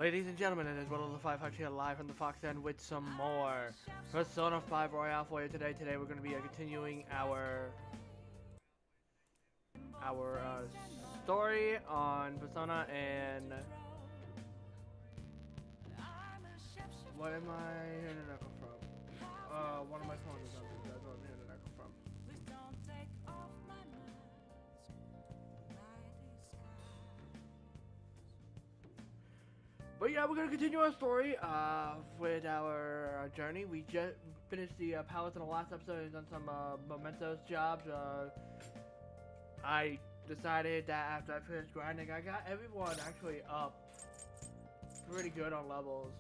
Ladies and gentlemen, it is one of the Firefox here live from the Fox End with some more Persona 5 Royale for you today. Today we're going to be continuing our story on Persona and what am I hearing an echo from? One of my phones is up. That's what I'm hearing an echo from. But yeah, we're gonna continue our story with our journey. We just finished the palace in the last episode and done some mementos jobs. I decided that after I finished grinding, I got everyone actually up pretty good on levels.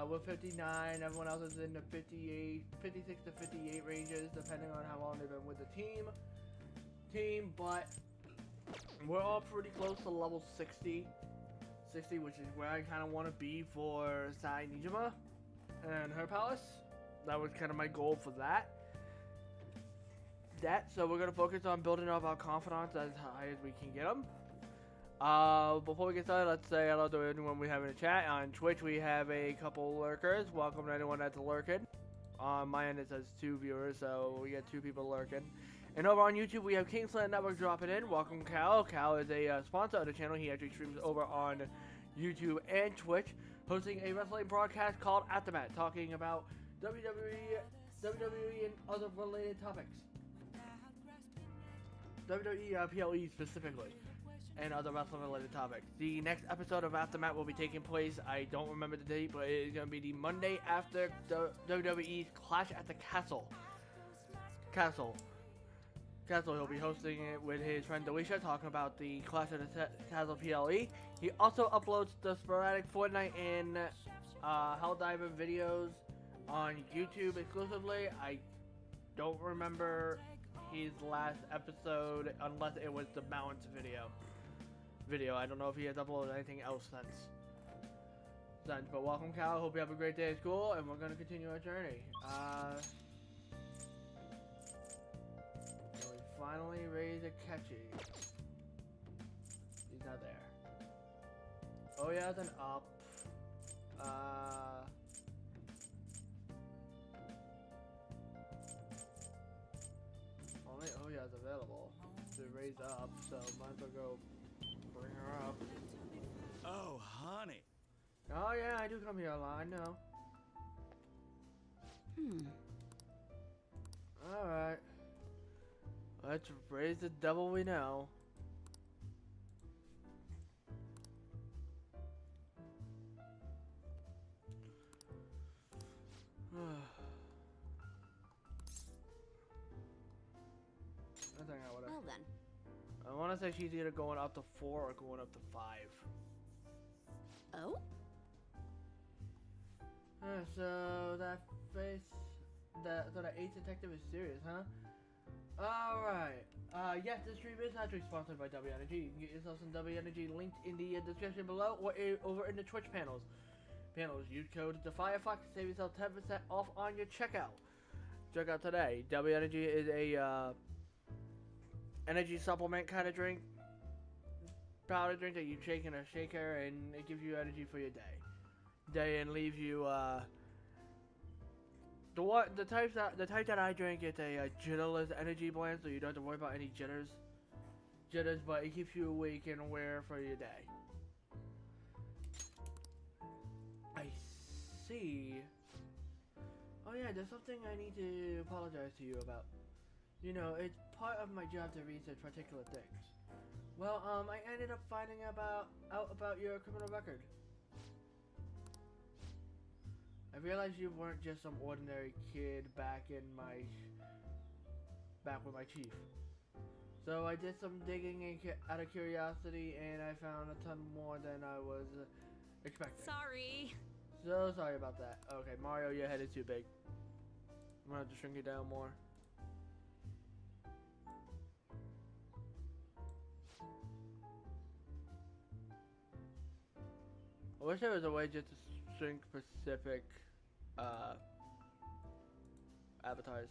We're 59, everyone else is in the 58, 56 to 58 ranges, depending on how long they've been with the team. But we're all pretty close to level 60, which is where I kind of want to be for Sai Nijima and her palace. That was kind of my goal for that. So we're going to focus on building up our confidence as high as we can get them. Before we get started, let's say hello to anyone we have in the chat. On Twitch, we have a couple lurkers. Welcome to anyone that's lurking. On my end, it says 2 viewers, so we got 2 people lurking. And over on YouTube, we have Kingslayer Network dropping in. Welcome, Cal. Cal is a sponsor of the channel. He actually streams over on YouTube and Twitch, hosting a wrestling broadcast called Aftermath, talking about WWE, and other related topics. WWE PLE specifically, and other wrestling related topics. The next episode of Aftermath will be taking place, I don't remember the date, but it is going to be the Monday after the WWE's Clash at the Castle. He'll be hosting it with his friend Delisha, talking about the Clash at the Castle PLE. He also uploads the sporadic Fortnite and Helldiver videos on YouTube exclusively. I don't remember his last episode unless it was the Mountains video. I don't know if he has uploaded anything else since. But welcome, Cal. Hope you have a great day at school, and we're going to continue our journey. We finally raise a catchy. He's not there. Oh yeah, then up. Only oh yeah, it's available to raise up, so might as well go bring her up. Oh, honey. Oh yeah, I do come here a lot, I know. Alright. Let's raise the devil we know. Well then. I want to say she's either going up to 4 or going up to 5. Oh? So that that ace detective is serious, huh? Alright. Yes, this stream is actually sponsored by W Energy. You can get yourself some W Energy linked in the description below or over in the Twitch panels. Use code the Firefox to save yourself 10% off on your checkout. Check out today. W Energy is a energy supplement kind of powder drink that you shake in a shaker, and it gives you energy for your day and leaves you the type that I drink. It's a jitterless energy blend, so you don't have to worry about any jitters, but it keeps you awake and aware for your day. I see. Oh yeah, there's something I need to apologize to you about. You know, it's part of my job to research particular things. Well, I ended up finding out about your criminal record. I realized you weren't just some ordinary kid back with my chief. So I did some digging out of curiosity, and I found a ton more than I was expecting. Sorry. So sorry about that. Okay, Mario, your head is too big. I'm gonna have to shrink it down more. I wish there was a way just to shrink specific avatars.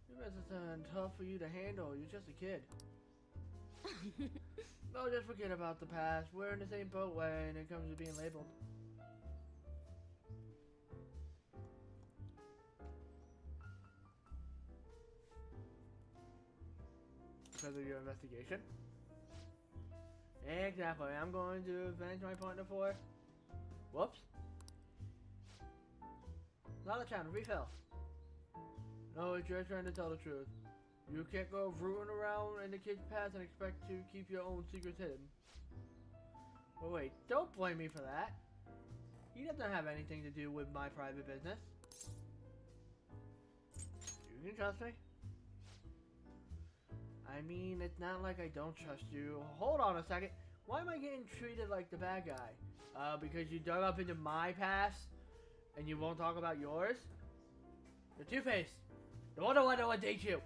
It must have been tough for you to handle. You're just a kid. No, just forget about the past. We're in the same boat when it comes to being labeled. Because of your investigation? Exactly. I'm going to avenge my partner for... Whoops. Not a channel. Refill. No, it's your turn to tell the truth. You can't go rooting around in the kid's past and expect to keep your own secrets hidden. But wait, don't blame me for that. He doesn't have anything to do with my private business. You can trust me. I mean, it's not like I don't trust you. Hold on a second. Why am I getting treated like the bad guy? Because you dug up into my past and you won't talk about yours? You're two-faced. No wonder why no one dates you.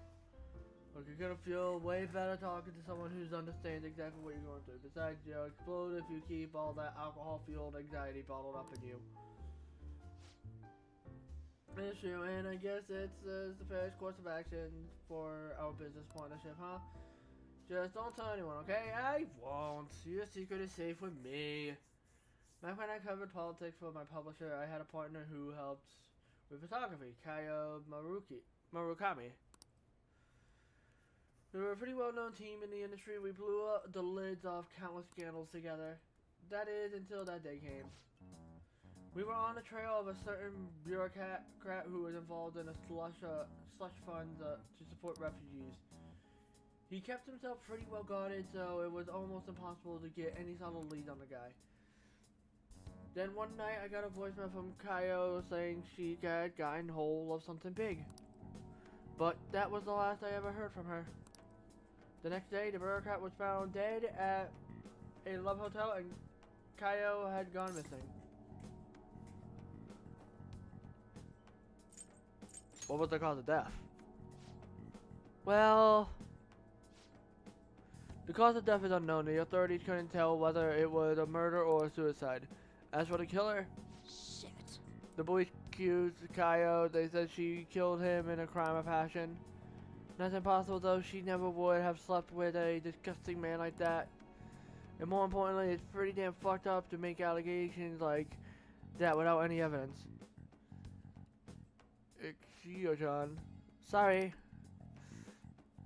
Look, you're gonna feel way better talking to someone who understands exactly what you're going through. Besides, you'll explode if you keep all that alcohol-fueled anxiety bottled up in you. It's true, and I guess it's the fairest course of action for our business partnership, huh? Just don't tell anyone, okay? I won't. Your secret is safe with me. Back when I covered politics for my publisher, I had a partner who helped with photography, Kayo Marukami. We were a pretty well-known team in the industry. We blew up the lids off countless scandals together. That is, until that day came. We were on the trail of a certain bureaucrat who was involved in a slush fund to support refugees. He kept himself pretty well guarded, so it was almost impossible to get any sort of lead on the guy. Then one night I got a voicemail from Kayo saying she had gotten hold of something big. But that was the last I ever heard from her. The next day, the bureaucrat was found dead at a love hotel and Kayo had gone missing. What was the cause of death? Well, the cause of death is unknown. The authorities couldn't tell whether it was a murder or a suicide. As for the killer, shit. The police accused Kayo. They said she killed him in a crime of passion. That's impossible though. She never would have slept with a disgusting man like that. And more importantly, it's pretty damn fucked up to make allegations like that without any evidence. John. Sorry.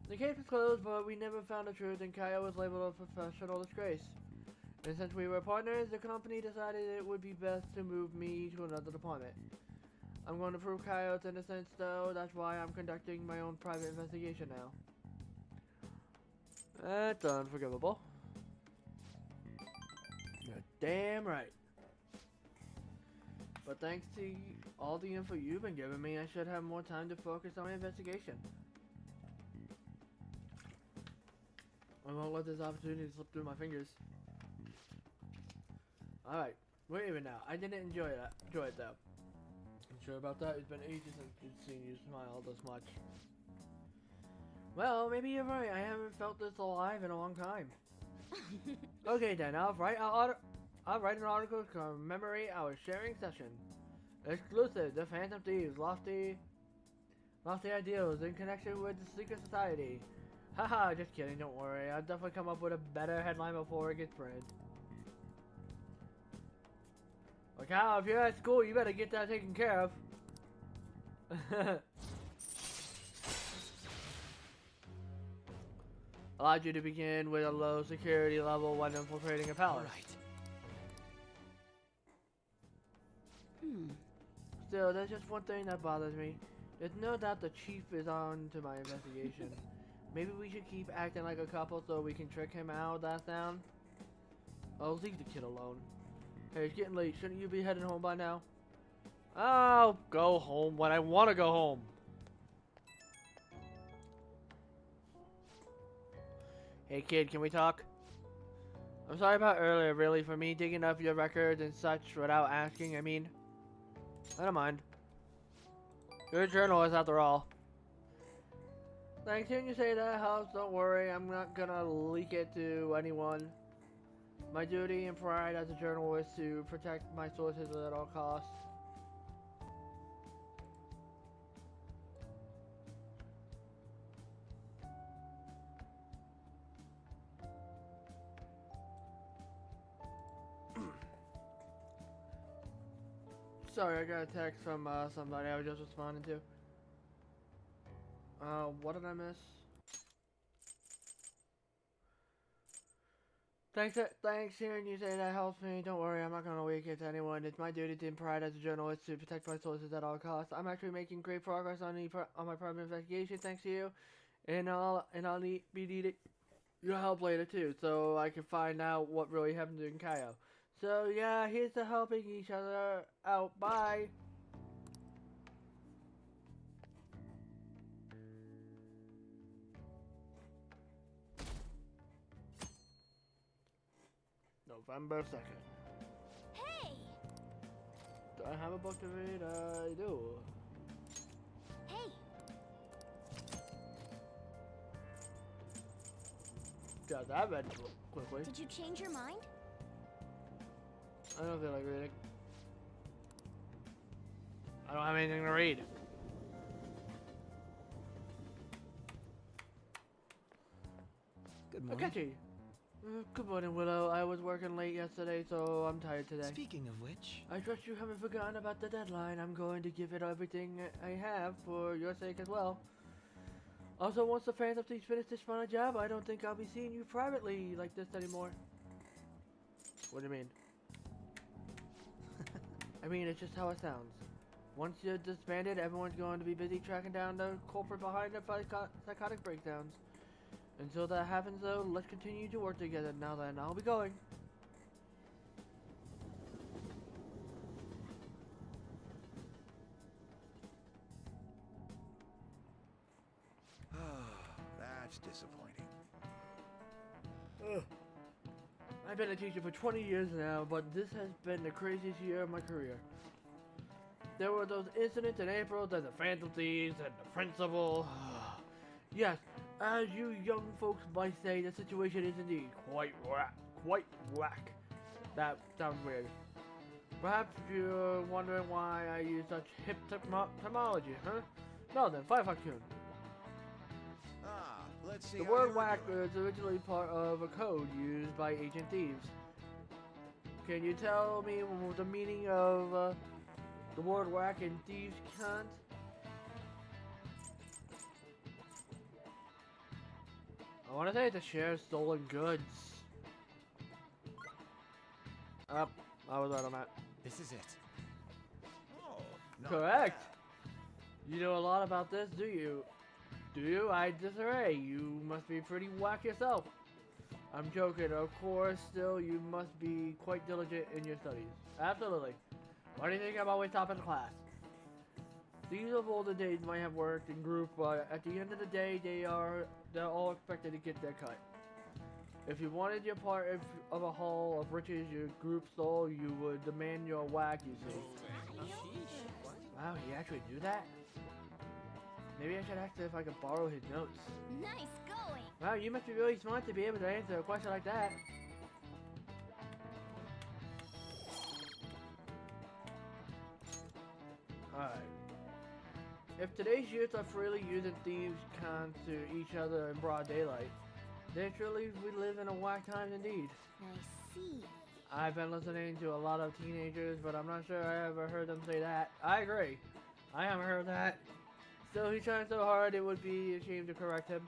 The case was closed, but we never found the truth, and Kayo was labeled a professional disgrace. And since we were partners, the company decided it would be best to move me to another department. I'm going to prove Kayo's innocence, though. That's why I'm conducting my own private investigation now. That's unforgivable. You're damn right. But thanks to all the info you've been giving me, I should have more time to focus on my investigation. I won't let this opportunity slip through my fingers. Alright, we're even now. I didn't enjoy it though. I'm sure about that. It's been ages since I've seen you smile this much. Well, maybe you're right. I haven't felt this alive in a long time. Okay then, I'll write an article to commemorate our sharing session. Exclusive, the Phantom Thieves, lofty ideals in connection with the secret society. Haha, just kidding, don't worry. I'll definitely come up with a better headline before it gets printed. Look, Kyle, if you're at school, you better get that taken care of. Allowed you to begin with a low security level when infiltrating a palace. Still, there's just one thing that bothers me. There's no doubt the chief is on to my investigation. Maybe we should keep acting like a couple so we can trick him out of that sound. I'll leave the kid alone. Hey, it's getting late. Shouldn't you be heading home by now? I'll go home when I want to go home. Hey kid, can we talk? I'm sorry about earlier, really, for me digging up your records and such without asking. I mean, I don't mind. You're a journalist after all. Thanks, hearing you say that helps. Don't worry, I'm not gonna leak it to anyone. My duty and pride as a journalist is to protect my sources at all costs. Sorry, I got a text from somebody I was just responding to. What did I miss? Thanks, hearing you say that helps me. Don't worry, I'm not gonna leak it to anyone. It's my duty and pride as a journalist to protect my sources at all costs. I'm actually making great progress on my private investigation, thanks to you. And I'll be needing your help later too, so I can find out what really happened in Kaio. So yeah, here's to helping each other out. Bye. November 2nd. Hey! Do I have a book to read? I do. Hey! Got that read quickly. Did you change your mind? I don't feel like reading. I don't have anything to read. Good morning. Akechi. Good morning, Willow. I was working late yesterday, so I'm tired today. Speaking of which, I trust you haven't forgotten about the deadline. I'm going to give it everything I have for your sake as well. Also, once the fans of Thieves finish this final job, I don't think I'll be seeing you privately like this anymore. What do you mean? I mean, it's just how it sounds. Once you're disbanded, everyone's going to be busy tracking down the culprit behind the psychotic breakdowns. Until that happens, though, let's continue to work together. Now then, I'll be going. That's disappointing. Ugh. I've been a teacher for 20 years now, but this has been the craziest year of my career. There were those incidents in April, then the Phantom Thieves, and the principal. Yes, as you young folks might say, the situation is indeed quite whack. That sounds weird. Perhaps you're wondering why I use such hip terminology, huh? No then, Firefox-kun. Let's see. The word whack was originally part of a code used by ancient thieves. Can you tell me the meaning of the word whack in thieves' cant? I want to say to share stolen goods. I was right on that. this is it. Oh, not Correct. bad. You know a lot about this, do you? Do you? I disagree. You must be pretty whack yourself. I'm joking, of course. Still, you must be quite diligent in your studies. Absolutely. Why do you think I'm always top in the class? These of older days might have worked in group, but at the end of the day, they're all expected to get their cut. If you wanted your part of a haul of riches your group stole, you would demand your whack, you see. Wow, he actually do that? Maybe I should ask him if I could borrow his notes. Nice going! Wow, you must be really smart to be able to answer a question like that. Alright. If today's youth are freely using thieves' cons to each other in broad daylight, then surely we live in a whack time indeed. I see. I've been listening to a lot of teenagers, but I'm not sure I ever heard them say that. I agree. I haven't heard that. Still, he's trying so hard, it would be a shame to correct him.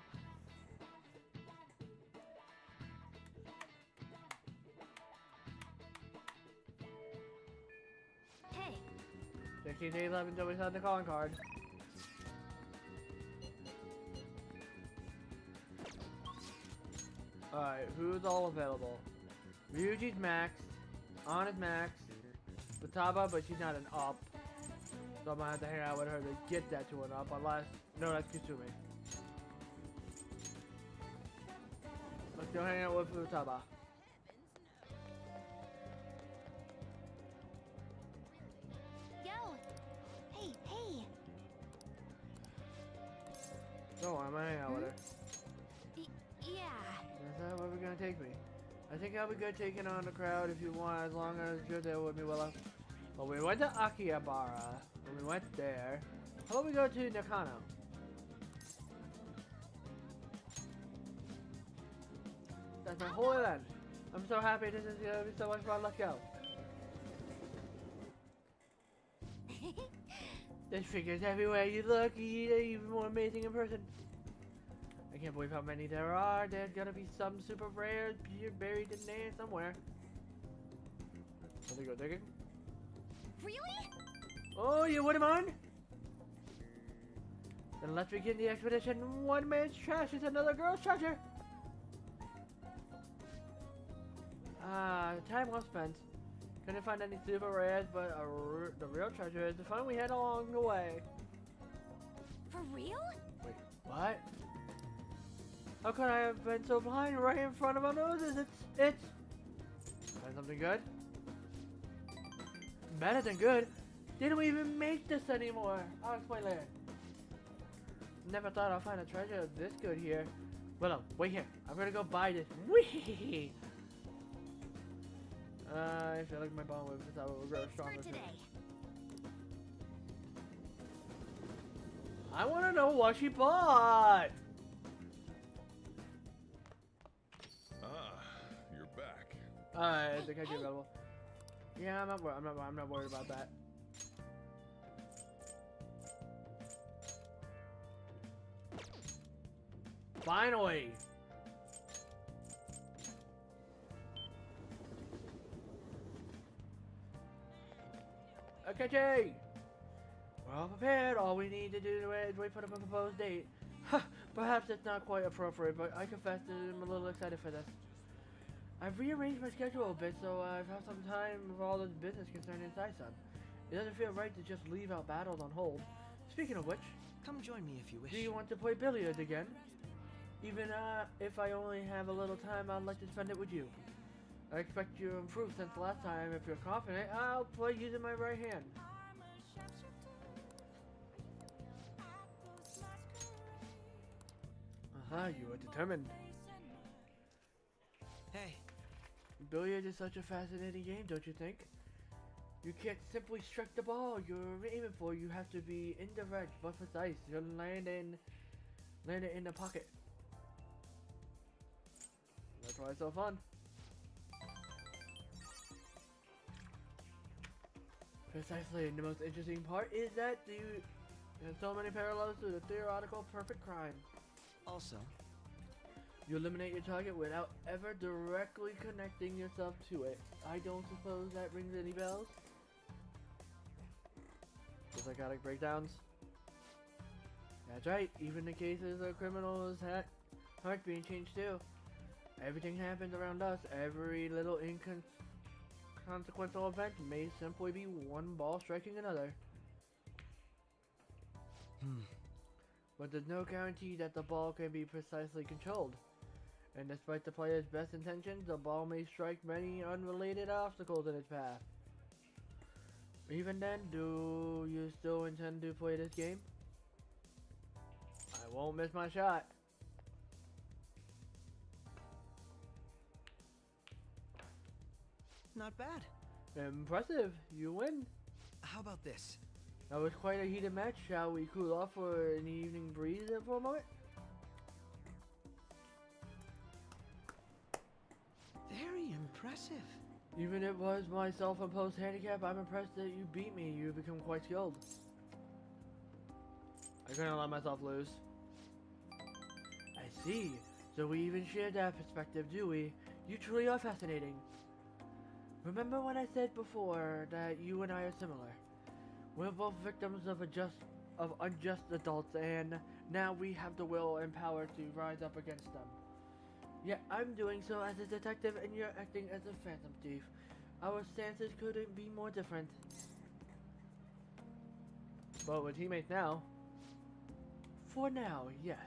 Hey, 16 to 11 till we send the calling card. Alright, who's all available? Ryuji's maxed. On is maxed. Futaba, but she's not an up. So I'm gonna have to hang out with her to get that to an up, unless... No, that's Kusumi. Let's go hang out with Futaba. yo! Hey, hey! So I'm gonna hang out with her. Yeah. Is that where we're gonna take me? I think I'll be good taking on the crowd if you want, as long as you're there with me, Willow. Well, we went to Akihabara, and we went there. How about we go to Nakano? That's my whole end. I'm so happy this is gonna be so much fun. Let's go. There's figures everywhere you look, they're even more amazing in person. I can't believe how many there are. There's gotta be some super rare buried in there somewhere. Let me go digging. Really? Oh, you wouldn't mind? Then let's begin the expedition. One man's trash is another girl's treasure. Time well spent. Couldn't find any super rares, but the real treasure is the fun we had along the way. For real? Wait, what? How could I have been so blind right in front of our noses? It's... Find something good? Better than good. They don't even make this anymore. I'll explain later. Never thought I'd find a treasure this good here. Well, no, wait here. I'm gonna go buy this. Whee! I feel like my bond with this will grow stronger. For today. I want to know what she bought. You're back. I think I do available. Yeah, I'm not worried about that. Finally. Okay, we're all prepared. All we need to do is wait for the proposed date. Perhaps it's not quite appropriate, but I confess that I'm a little excited for this. I've rearranged my schedule a bit, so I've had some time for all this business concerning Sai-san. It doesn't feel right to just leave our battles on hold. Speaking of which, Come join me if you wish. do you want to play billiards again? Even if I only have a little time, I'd like to spend it with you. I expect you to improve since last time. If you're confident, I'll play using my right hand. You are determined. Hey, Billiards is such a fascinating game, don't you think? You can't simply strike the ball you're aiming for. You have to be indirect but precise. You'll land it in the pocket. That's why it's so fun. Precisely, and the most interesting part is that there's so many parallels to the theoretical perfect crime. also, You eliminate your target without ever directly connecting yourself to it. I don't suppose that rings any bells? The psychotic breakdowns? That's right, even the cases of criminals' heart being changed too. Everything happens around us. Every little inconsequential event may simply be one ball striking another. But there's no guarantee that the ball can be precisely controlled. And despite the player's best intentions, the ball may strike many unrelated obstacles in its path. Even then, do you still intend to play this game? I won't miss my shot. not bad. Impressive, you win. How about this? That was quite a heated match. Shall we cool off for an evening breeze for a moment? Very impressive. Even if it was my self-imposed handicap, I'm impressed that you beat me. You've become quite skilled. I couldn't let myself lose. I see. So we even share that perspective, do we? You truly are fascinating. Remember when I said before that you and I are similar? We're both victims of unjust adults, and now we have the will and power to rise up against them. Yet I'm doing so as a detective, and you're acting as a phantom thief. Our stances couldn't be more different. But we're teammates now. For now, yes.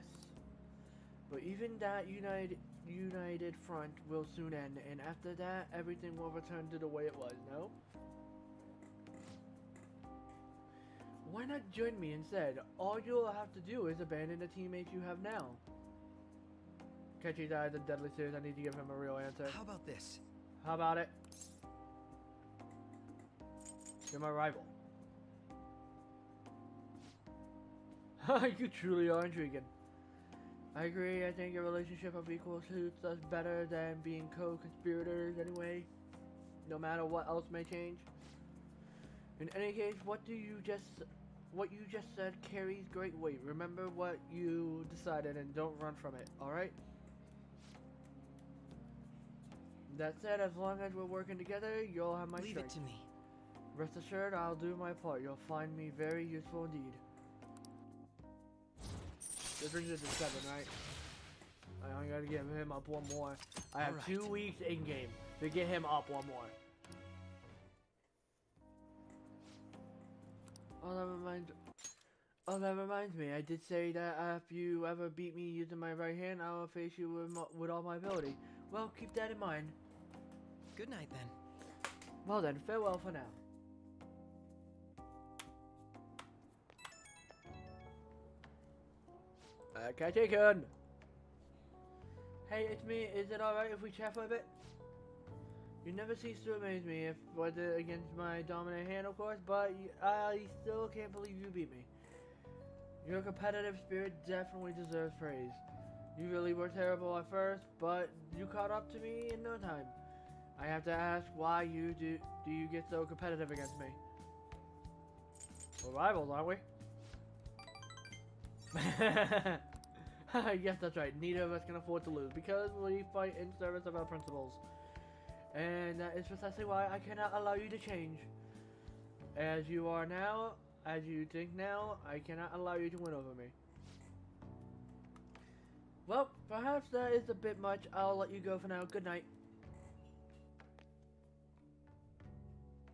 But even that united front will soon end, and after that, everything will return to the way it was, no? Why not join me instead? All you'll have to do is abandon the teammates you have now. Catchy's eyes are deadly serious. I need to give him a real answer. How about this? How about it? You're my rival. You truly are intriguing. I agree. I think a relationship of equal suits us better than being co-conspirators anyway. No matter what else may change. In any case, what do you just what you just said carries great weight. Remember what you decided and don't run from it, alright? That said, as long as we're working together, you'll have my Leave strength. it to me. Rest assured, I'll do my part. You'll find me very useful indeed. This brings it to 7, right? I only gotta get him up one more. I have Alright. 2 weeks in game to get him up one more. Oh, that reminds me. I did say that if you ever beat me using my right hand, I will face you with all my ability. Well, keep that in mind. Good night then. Well then, farewell for now. Okay, taken. Hey, it's me. Is it alright if we chat for a bit? You never cease to amaze me, if whether against my dominant hand, of course, but I still can't believe you beat me. Your competitive spirit definitely deserves praise. You really were terrible at first, but you caught up to me in no time. I have to ask, why do you get so competitive against me? We're rivals, aren't we? Yes, that's right. Neither of us can afford to lose because we fight in service of our principles. And that is precisely why I cannot allow you to change. As you are now, as you think now, I cannot allow you to win over me. Well, perhaps that is a bit much. I'll let you go for now. Good night.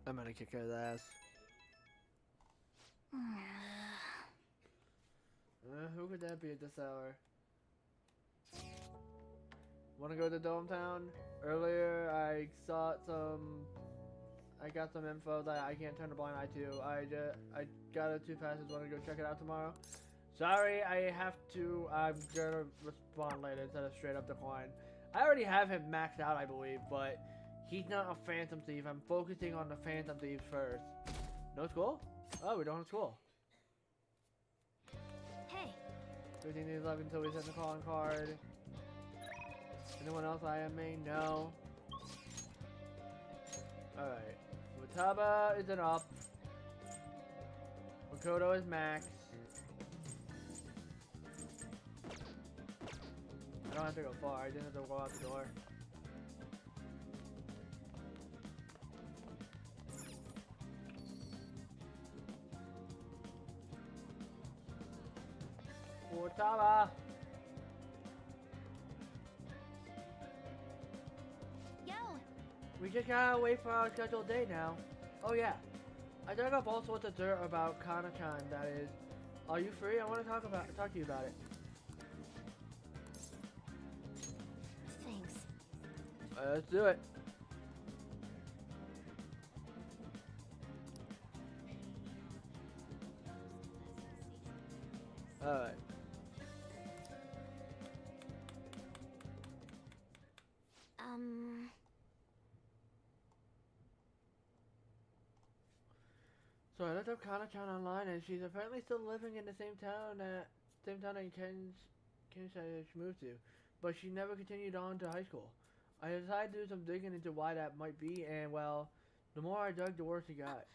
I'm gonna kick her ass. Who could that be at this hour? Wanna go to Dome Town? Earlier, I got some info that I can't turn a blind eye to. I got it too fast. Just wanna go check it out tomorrow. Sorry, I have to. I'm gonna respond later instead of straight up decline. I already have him maxed out, I believe, but he's not a Phantom Thief. I'm focusing on the Phantom Thieves first. No school? Oh, we don't have school. Hey. 13 days left until we send the calling card. Anyone else I may know? Alright. Futaba is an up. Makoto is max. I don't have to go far, I just have to go out the door. Futaba! Yo. We just gotta wait for our scheduled day now. Oh yeah. I dug up all sorts of dirt about Kana-chan, that is. Are you free? I wanna talk to you about it. Thanks. Let's do it. Alright. So I looked up Kana-chan online, and she's apparently still living in the same town that Kingslayer moved to, but she never continued on to high school. I decided to do some digging into why that might be, and well, the more I dug, the worse it got.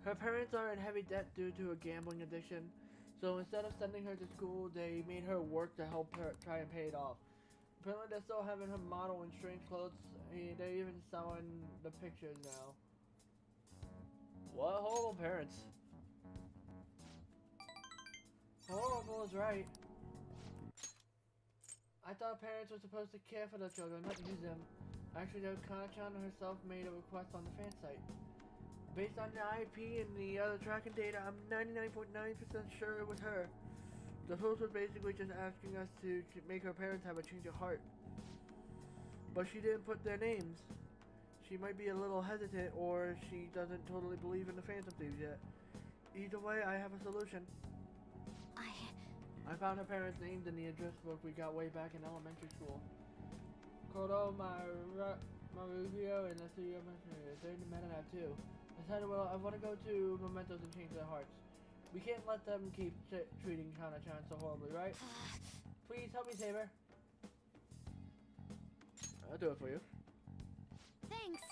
Her parents are in heavy debt due to a gambling addiction, so instead of sending her to school, they made her work to help her try and pay it off. Apparently they're still having her model in strange clothes, and they're even selling the pictures now. What horrible parents. Horrible is right. I thought parents were supposed to care for their children, not use them. Actually, though, Kana-chan herself made a request on the fan site. Based on the IP and the other tracking data, I'm 99.9% sure it was her. The post was basically just asking us to make her parents have a change of heart. But she didn't put their names. She might be a little hesitant, or she doesn't totally believe in the Phantom Thieves yet. Either way, I have a solution. I found her parents' names in the address book we got way back in elementary school. Kodo, Marubio, and Natsuyo Matsuyo. They're in the Metanap too. I decided, well, I want to go to Mementos and change their hearts. We can't let them keep treating Kana-chan so horribly, right? Please help me save her. I'll do it for you. Thanks.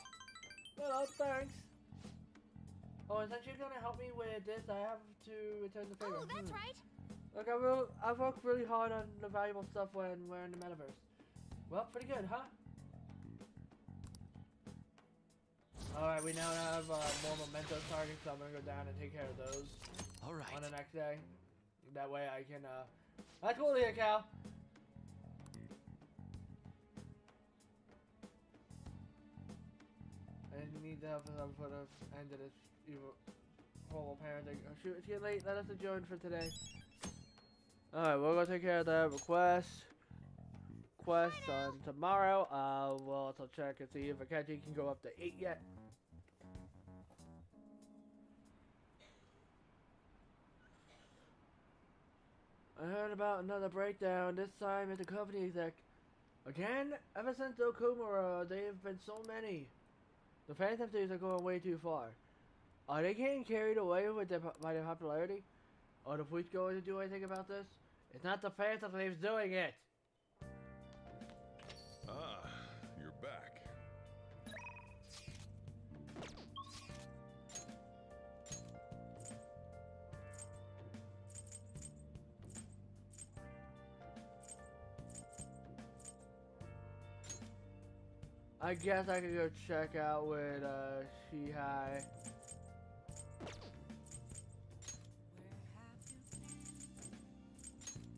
Well, thanks. Oh, is that you gonna help me with this? I have to return the favor. Oh, that's right. Look, I've worked really hard on the valuable stuff when we're in the metaverse. Well, pretty good, huh? Alright, we now have more memento targets, so I'm gonna go down and take care of those. Alright. On the next day. That way I can, That's cool here, Cal! I need the help as I put an end to this evil, horrible parenting. Oh shoot, it's getting late. Let us adjourn for today. Alright, we're gonna take care of the request on tomorrow. We'll also check and see if Akechi can go up to 8 yet. I heard about another breakdown, this time at the company exec. Again? Ever since Okumura, there have been so many. The Phantom Thieves are going way too far. Are they getting carried away with by their popularity? Are the police going to do anything about this? It's not the Phantom Thieves doing it! Ah, you're back. I guess I could go check out with Shihai.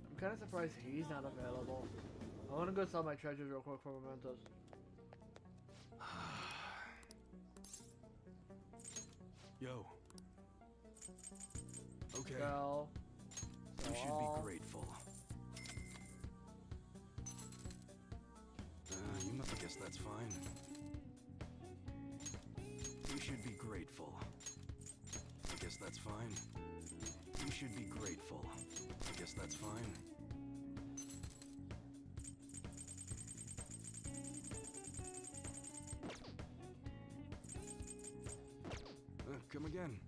I'm kind of surprised he's not available. I want to go sell my treasures real quick for mementos. Yo. Okay. Sell. You should be grateful. I guess that's fine. You should be grateful. I guess that's fine. You should be grateful. I guess that's fine. Come again.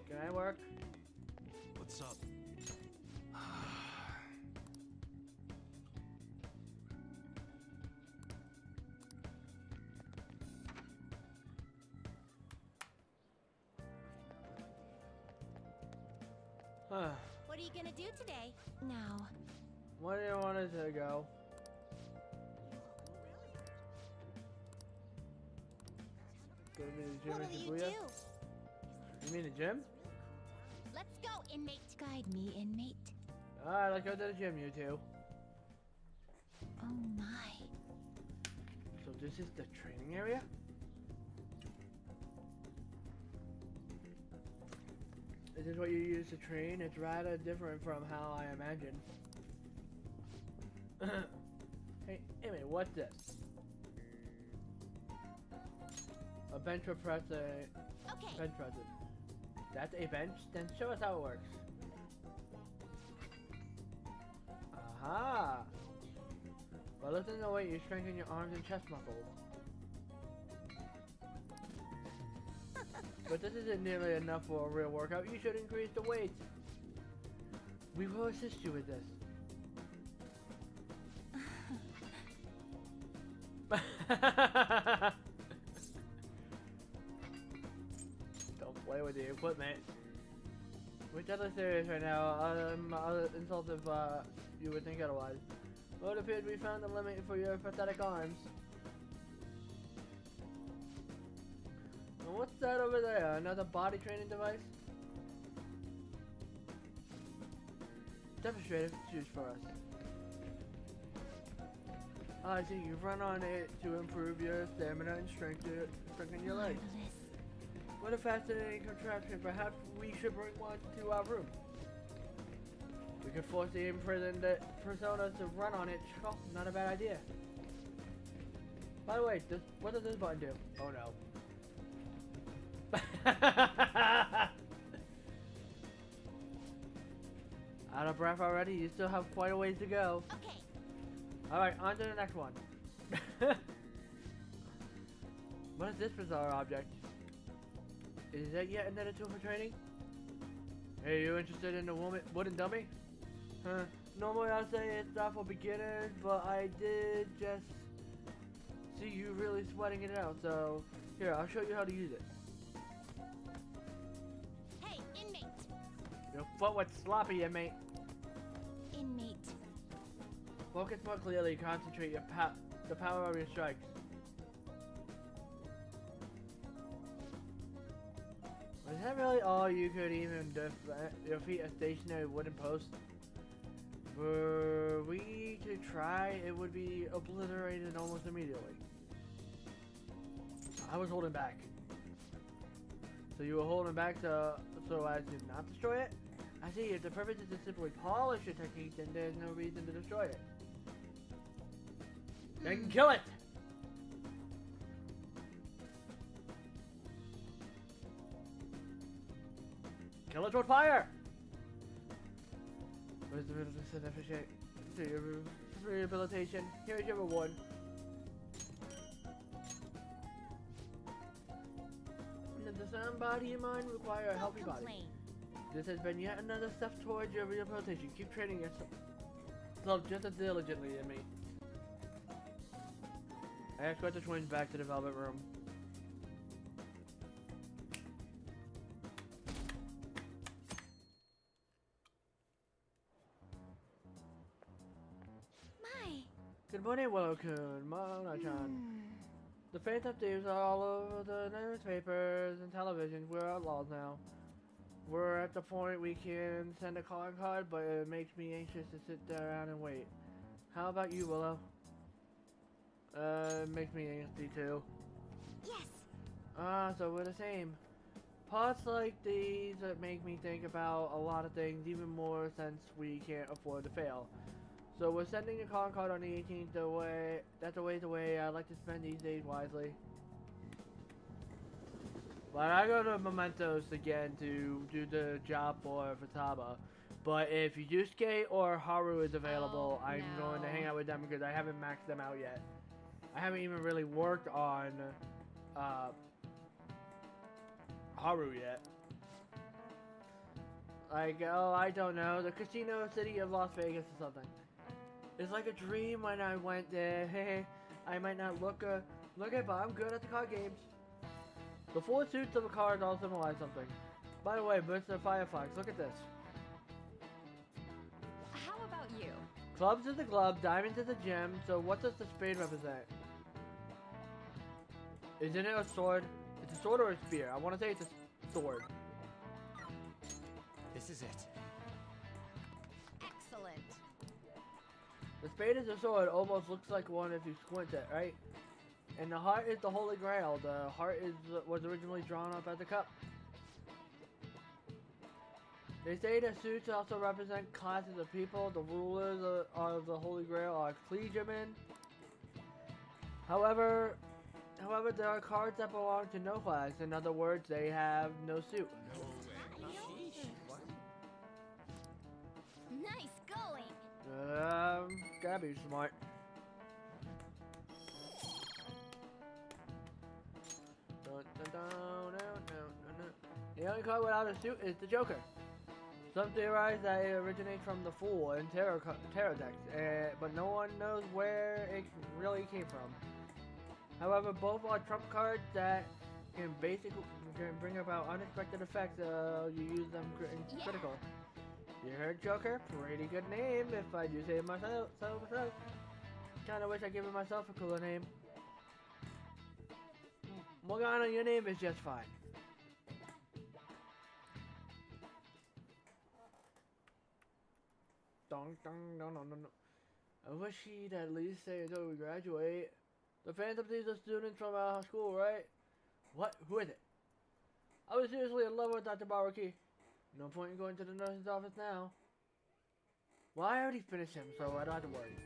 Can I work? What's up? What are you gonna do today? Now. Where do you want it to go? Go to the gym What in will you Shibuya? do? You mean the gym? Let's go, inmate. Guide me, inmate. Alright, let's go to the gym, you two. Oh my. So this is the training area? Is this what you use to train? It's rather different from how I imagined. Hey, anyway, what's this? A bench for press, Okay. bench presses. That's a bench? Then show us how it works. Aha! By lifting the weight, you strengthen your arms and chest muscles. But this isn't nearly enough for a real workout. You should increase the weight. We will assist you with this. Don't play with the equipment. We're deadly serious right now. I'm insulted if you would think otherwise. Well, it appears we found the limit for your pathetic arms. And what's that over there? Another body training device? Demonstrate if it's used for us. I see you've run on it to improve your stamina and strengthen your legs. Marvelous. What a fascinating contraption. Perhaps we should bring one to our room. We could force the imprisoned persona to run on it. Oh, not a bad idea. By the way, what does this button do? Oh no. Out of breath already? You still have quite a ways to go. Okay. Alright, on to the next one. What is this bizarre object? Is that yet another tool for training? Hey, you interested in the wooden dummy? Huh. Normally I'd say it's not for beginners, but I did just see you really sweating it out, so here, I'll show you how to use it. foot was sloppy, inmate. Inmate. Focus more clearly. Concentrate the power of your strikes. Was that really all you could even defeat a stationary wooden post? Were we to try, it would be obliterated almost immediately. I was holding back. So you were holding back so as to not destroy it? I see, if the purpose is to simply polish your technique, then there's no reason to destroy it. Then kill it! Kill it with fire! Where's the certificate to your rehabilitation? Here's your reward. Does the sound body and mind require a healthy body? This has been yet another step towards your rehabilitation. Keep training yourself just as diligently as me. I escort the twins back to the Velvet Room. Good morning, Willow-kun, Mona-chan. The Phantom Thieves are all over the newspapers and television. We're outlaws now. We're at the point we can send a calling card, but it makes me anxious to sit around and wait. How about you, Willow? It makes me angsty too. Yes. Ah, so we're the same. Parts like these that make me think about a lot of things, even more since we can't afford to fail. So we're sending a calling card on the 18th that's a ways away. I'd like to spend these days wisely. But I go to Mementos again to do the job for Futaba. But if Yusuke or Haru is available, I'm going to hang out with them because I haven't maxed them out yet. I haven't even really worked on Haru yet. Like, oh, I don't know, the Casino City of Las Vegas or something. It's like a dream when I went there. Hey, I might not look it, but I'm good at the card games. The 4 suits of the cards all symbolize something. By the way, Mr. Firefox, look at this. How about you? Clubs is the glove, diamonds is the gem, so what does the spade represent? Isn't it a sword? It's a sword or a spear? I want to say it's a sword. This is it. Excellent. The spade is a sword, almost looks like one if you squint it, right? And the heart is the Holy Grail. The heart was originally drawn up as a cup. They say the suits also represent classes of people. The rulers of the Holy Grail are clergymen. However, there are cards that belong to no class. In other words, they have no suit. Nice going. Gotta be smart. The only card without a suit is the Joker. Some theorize that it originates from the Fool and Tarot decks, but no one knows where it really came from. However, both are trump cards that can bring about unexpected effects. You use them in critical. You heard Joker? Pretty good name, if I do say it myself. Kinda wish I gave myself a cooler name. Morgana, your name is just fine. I wish he'd at least say until we graduate. The Phantom Thieves are students from our school, right? What? Who is it? I was seriously in love with Dr. Baruki. No point in going to the nurse's office now. Well, I already finished him, so I don't have to worry.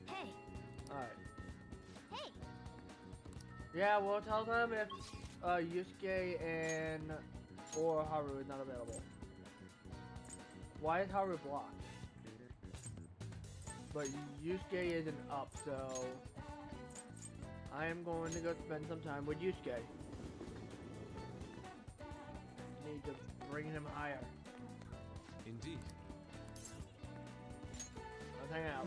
Hey. Alright. Hey. Yeah, we'll tell them if Yusuke and or Haru is not available. Why is Haru blocked? But Yusuke isn't up, so I am going to go spend some time with Yusuke. Need to bring him higher. Indeed. Let's hang out.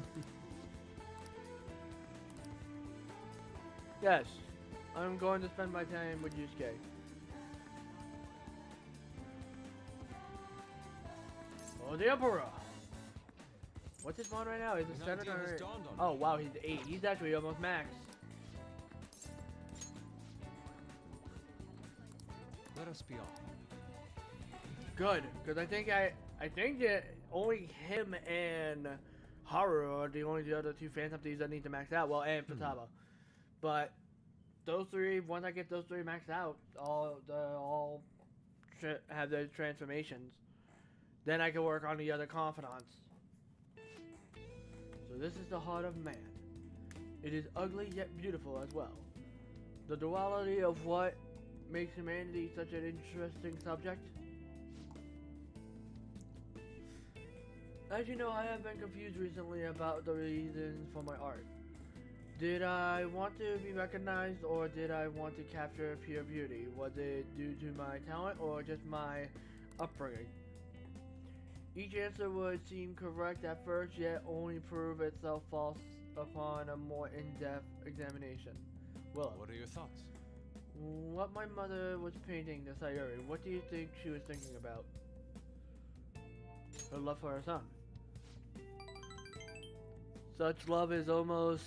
Yes, I'm going to spend my time with Yusuke. Oh, the Emperor. What's his mod right now? He's a An senator. idea has dawned on Oh me. wow, he's 8. He's actually almost max. Let us be off. Good, because I think that only him and Haru are the only other 2 Phantom Thieves that need to max out. Well, and Futaba. But those 3, once I get those 3 maxed out, all have their transformations. Then I can work on the other confidants. So this is the heart of man. It is ugly yet beautiful as well. The duality of what makes humanity such an interesting subject. As you know, I have been confused recently about the reasons for my art. Did I want to be recognized, or did I want to capture pure beauty? Was it due to my talent or just my upbringing? Each answer would seem correct at first, yet only prove itself false upon a more in-depth examination. Well, What are your thoughts? what my mother was painting the Sayuri, what do you think she was thinking about? Her love for her son. Such love is almost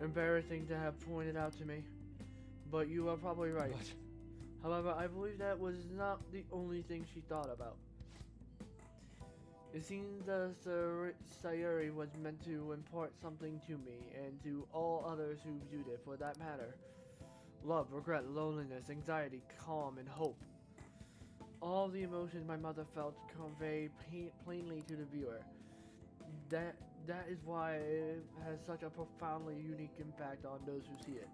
embarrassing to have pointed out to me, but you are probably right. What? However, I believe that was not the only thing she thought about. It seems the Sayuri was meant to impart something to me, and to all others who viewed it for that matter. Love, regret, loneliness, anxiety, calm, and hope. All the emotions my mother felt convey plainly to the viewer. That is why it has such a profoundly unique impact on those who see it.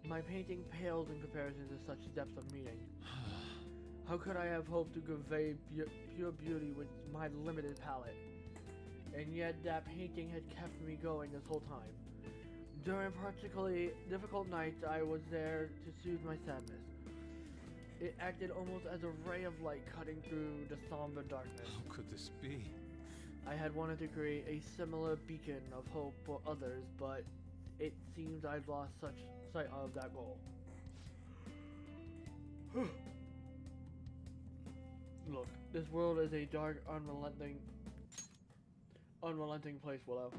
My painting pales in comparison to such depth of meaning. How could I have hoped to convey pure beauty with my limited palette? And yet that painting had kept me going this whole time. During particularly difficult nights, I was there to soothe my sadness. It acted almost as a ray of light cutting through the somber darkness. How could this be? I had wanted to create a similar beacon of hope for others, but it seems I've lost such sight of that goal. Look, this world is a dark, unrelenting place, Willow.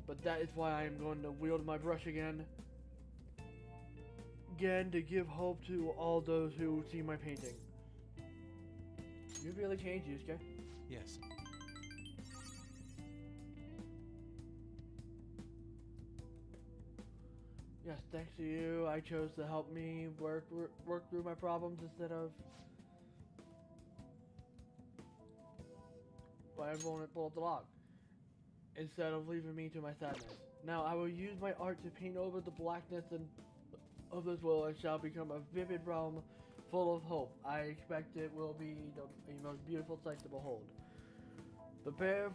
But that is why I am going to wield my brush again. Again, to give hope to all those who see my painting. You've really changed, Yusuke. Yes. Yes, thanks to you, I chose to help me work through my problems instead of... Well, I won't pull up the log. Instead of leaving me to my sadness. Now, I will use my art to paint over the blackness of this world and shall become a vivid realm full of hope. I expect it will be the most beautiful sight to behold. Prepare,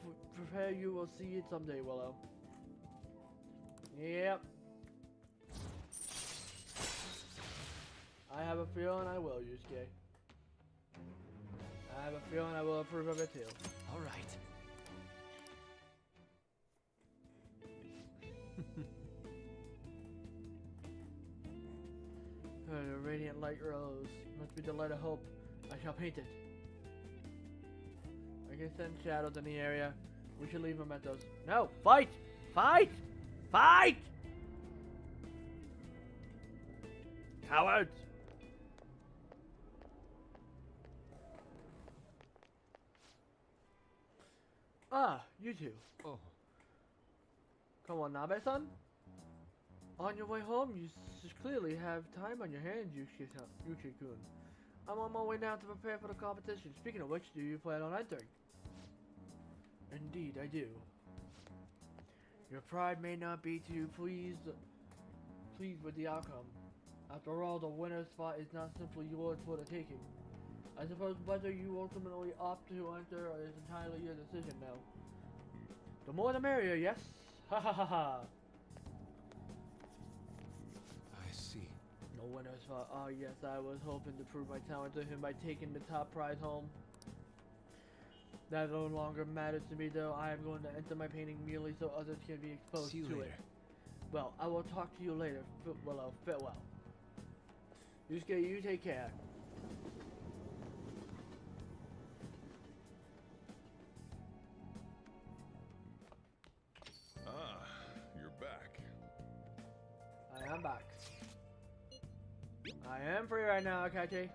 you will see it someday, Willow. Yep. I have a feeling I will, Yusuke. I have a feeling I will approve of it too. All right. The radiant light rose. Must be the light of hope. I shall paint it. I can send shadows in the area. We should leave mementos. No! Fight! Fight! Fight! Cowards! Ah, you two. Oh, Come on, Nabe-san. On your way home, you clearly have time on your hands, Yuki-kun. I'm on my way now to prepare for the competition. Speaking of which, do you plan on entering? Indeed, I do. Your pride may not be too pleased with the outcome. After all, the winner's spot is not simply yours for the taking. I suppose whether you ultimately opt to enter is entirely your decision now. The more the merrier, yes? Ha ha ha ha! I see. No winner's spot. Oh yes, I was hoping to prove my talent to him by taking the top prize home. That no longer matters to me though. I am going to enter my painting merely so others can be exposed See you to later. it. Well, I will talk to you later. Farewell. Yusuke, you take care. back. I am free right now, Akachi.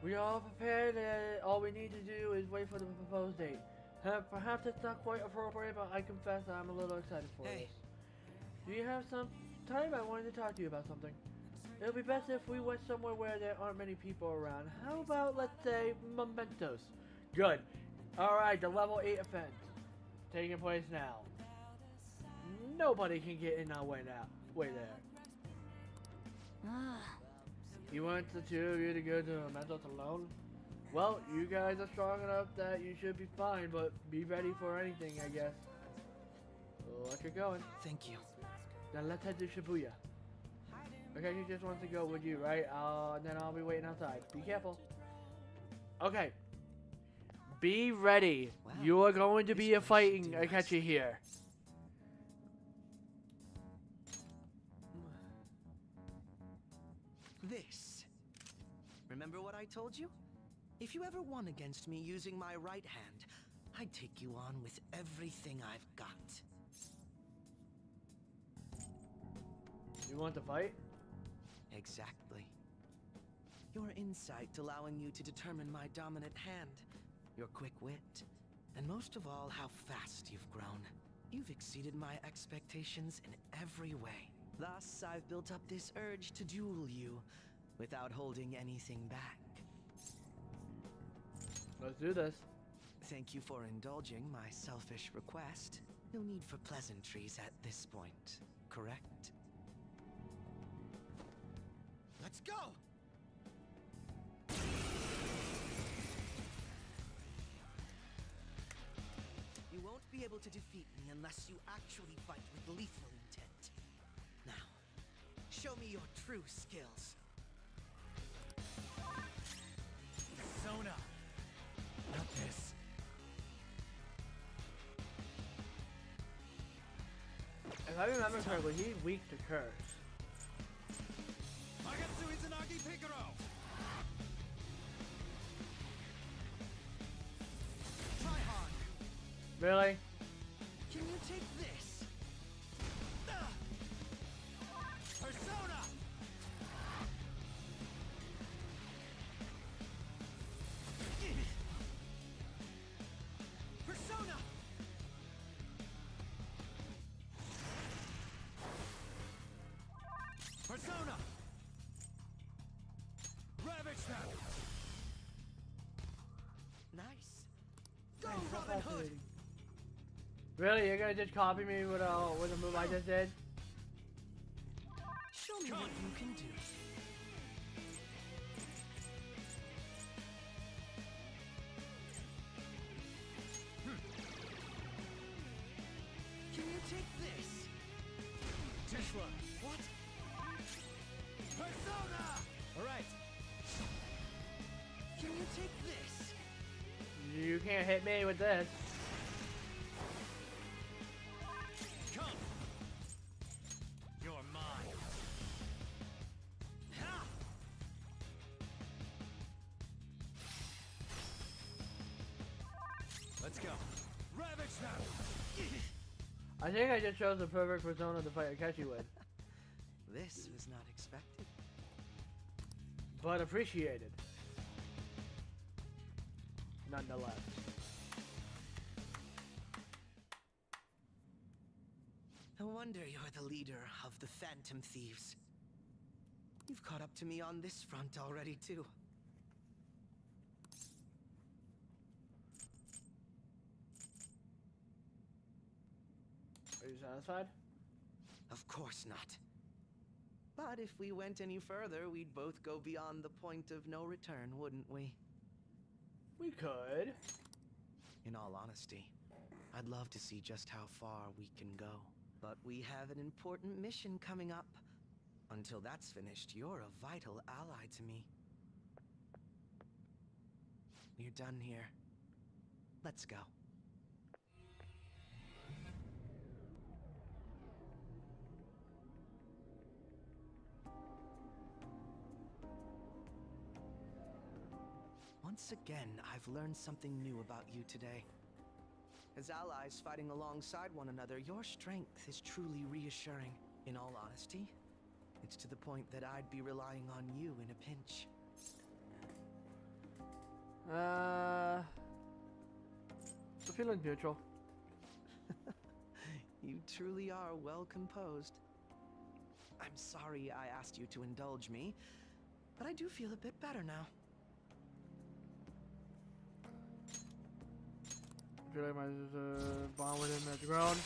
We are all prepared, all we need to do is wait for the proposed date. Perhaps it's not quite appropriate, but I confess I'm a little excited for this. Do you have some time? I wanted to talk to you about something. It would be best if we went somewhere where there aren't many people around. How about, let's say, Mementos? Good. Alright, the level 8 offense. Taking place now. Nobody can get in our way now. Way there. You want the two of you to go to Mementos alone? Well, you guys are strong enough that you should be fine, but be ready for anything, I guess. Let's get going. Thank you. Now let's head to Shibuya. Okay, you just want to go with you, right? Then I'll be waiting outside. Be careful. Okay. Be ready. Wow. You are going to This be a place fighting should do Akachi here. This. Remember what I told you? If you ever won against me using my right hand, I'd take you on with everything I've got. You want to fight? Exactly. Your insight allowing you to determine my dominant hand, your quick wit, and most of all, how fast you've grown. You've exceeded my expectations in every way. Thus, I've built up this urge to duel you without holding anything back. Let's do this. Thank you for indulging my selfish request. No need for pleasantries at this point, correct? Let's go! You won't be able to defeat me unless you actually fight with lethal intent. Now, show me your true skills. Persona! Not this. If I remember correctly, he's weak to curse. Magatsu Izanagi Picaro! Try hard. Really? Can you take this? Persona! Persona! Persona! Ravage them! Nice. Go, Robin Hood! Really? You're gonna just copy me with a move I just did? Show me what you can do. Can you take this? Tishla! What? Persona! Alright. Can you take this? You can't hit me with this. Come! You're mine. Ha! Let's go. Ravage them! I think I just chose the perfect persona to fight Akachi with. This was not expected. But appreciated. Nonetheless. No wonder you're the leader of the Phantom Thieves. You've caught up to me on this front already, too. Are you satisfied? Of course not. But if we went any further, we'd both go beyond the point of no return, wouldn't we? We could. In all honesty, I'd love to see just how far we can go. But we have an important mission coming up. Until that's finished, you're a vital ally to me. We're done here. Let's go. once again, I've learned something new about you today. As allies fighting alongside one another, your strength is truly reassuring. In all honesty, it's to the point that I'd be relying on you in a pinch. The feeling's neutral. You truly are well composed. I'm sorry I asked you to indulge me, but I do feel a bit better now. I feel like my bond with him has grown.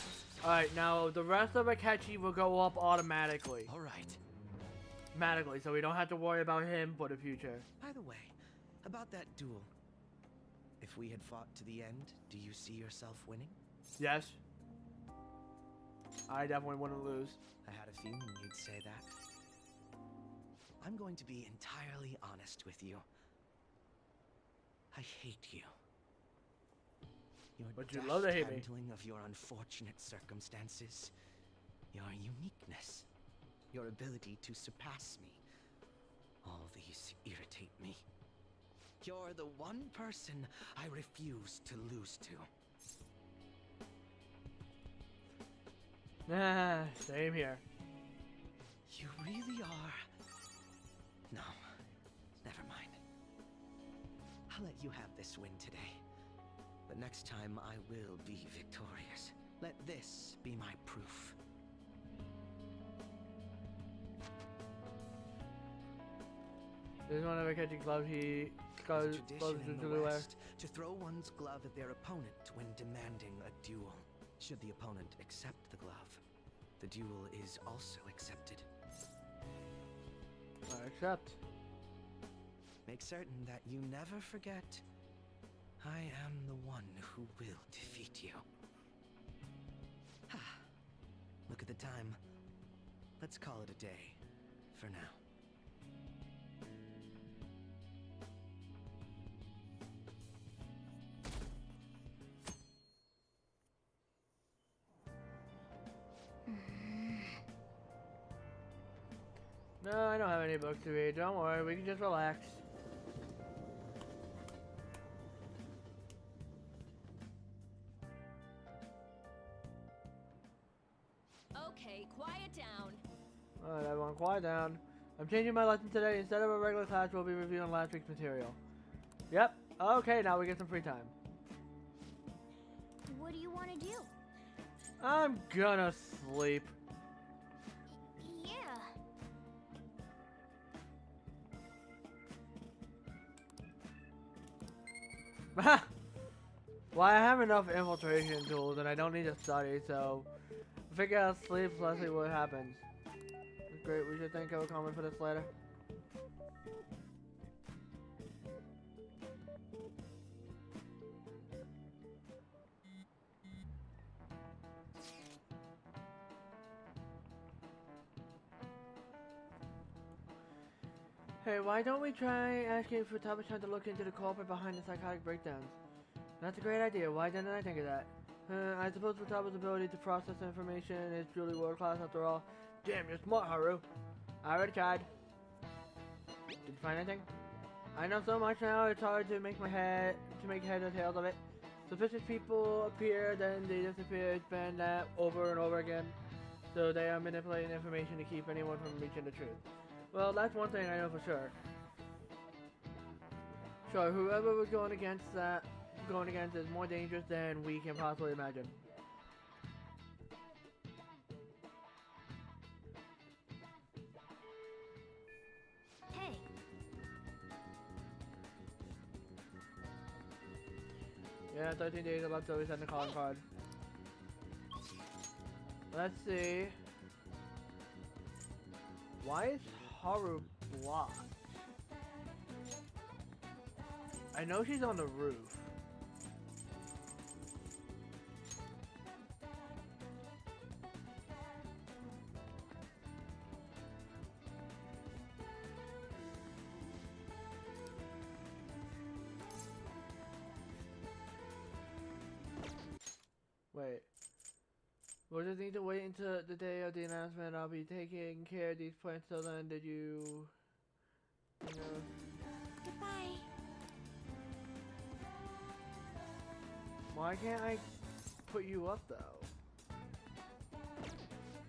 Alright, now the rest of Akechi will go up automatically. All right. Automatically, so we don't have to worry about him for the future. By the way, about that duel. If we had fought to the end, do you see yourself winning? Yes. I definitely wouldn't lose. I had a feeling you'd say that. I'm going to be entirely honest with you. I hate you. Your But you love to hate me. handling of your unfortunate circumstances, your uniqueness, your ability to surpass me. All these irritate me. You're the one person I refuse to lose to. Same here. You really are. No, never mind. I'll let you have this win today. But next time I will be victorious. Let this be my proof. This is one of Akechi's gloves. He There's gloves a tradition in the wear. West to throw one's glove at their opponent when demanding a duel. Should the opponent accept the glove, the duel is also accepted. I accept. Make certain that you never forget, I am the one who will defeat you. Look at the time. Let's call it a day, for now. No, I don't have any books to read. Don't worry, we can just relax. Okay, quiet down. Alright, everyone, quiet down. I'm changing my lesson today. Instead of a regular class, we'll be reviewing last week's material. Yep. Okay, now we get some free time. What do you want to do? I'm gonna sleep. Yeah. Well, I have enough infiltration tools and I don't need to study, so I figure I'll sleep, so let's see what happens. Great, we should think of a comment for this later. Hey, why don't we try asking Futaba-chan to look into the culprit behind the psychotic breakdowns? That's a great idea. Why didn't I think of that? I suppose Futaba's ability to process information is truly world-class after all. Damn, you're smart, Haru. I already tried. Did you find anything? I know so much now, it's hard to make head or tails of it. Suspicious people appear, then they disappear. It's been that over and over again. So they are manipulating information to keep anyone from reaching the truth. Well, that's one thing I know for sure. Sure, whoever was going against is more dangerous than we can possibly imagine. Hey. Yeah, 13 days left till we send the calling card. Let's see. Why is Haru blocked? I know she's on the roof. Wait. We'll just need to wait until the day of the announcement. I'll be taking care of these plants till then. Did you know? Goodbye. Why can't I put you up though?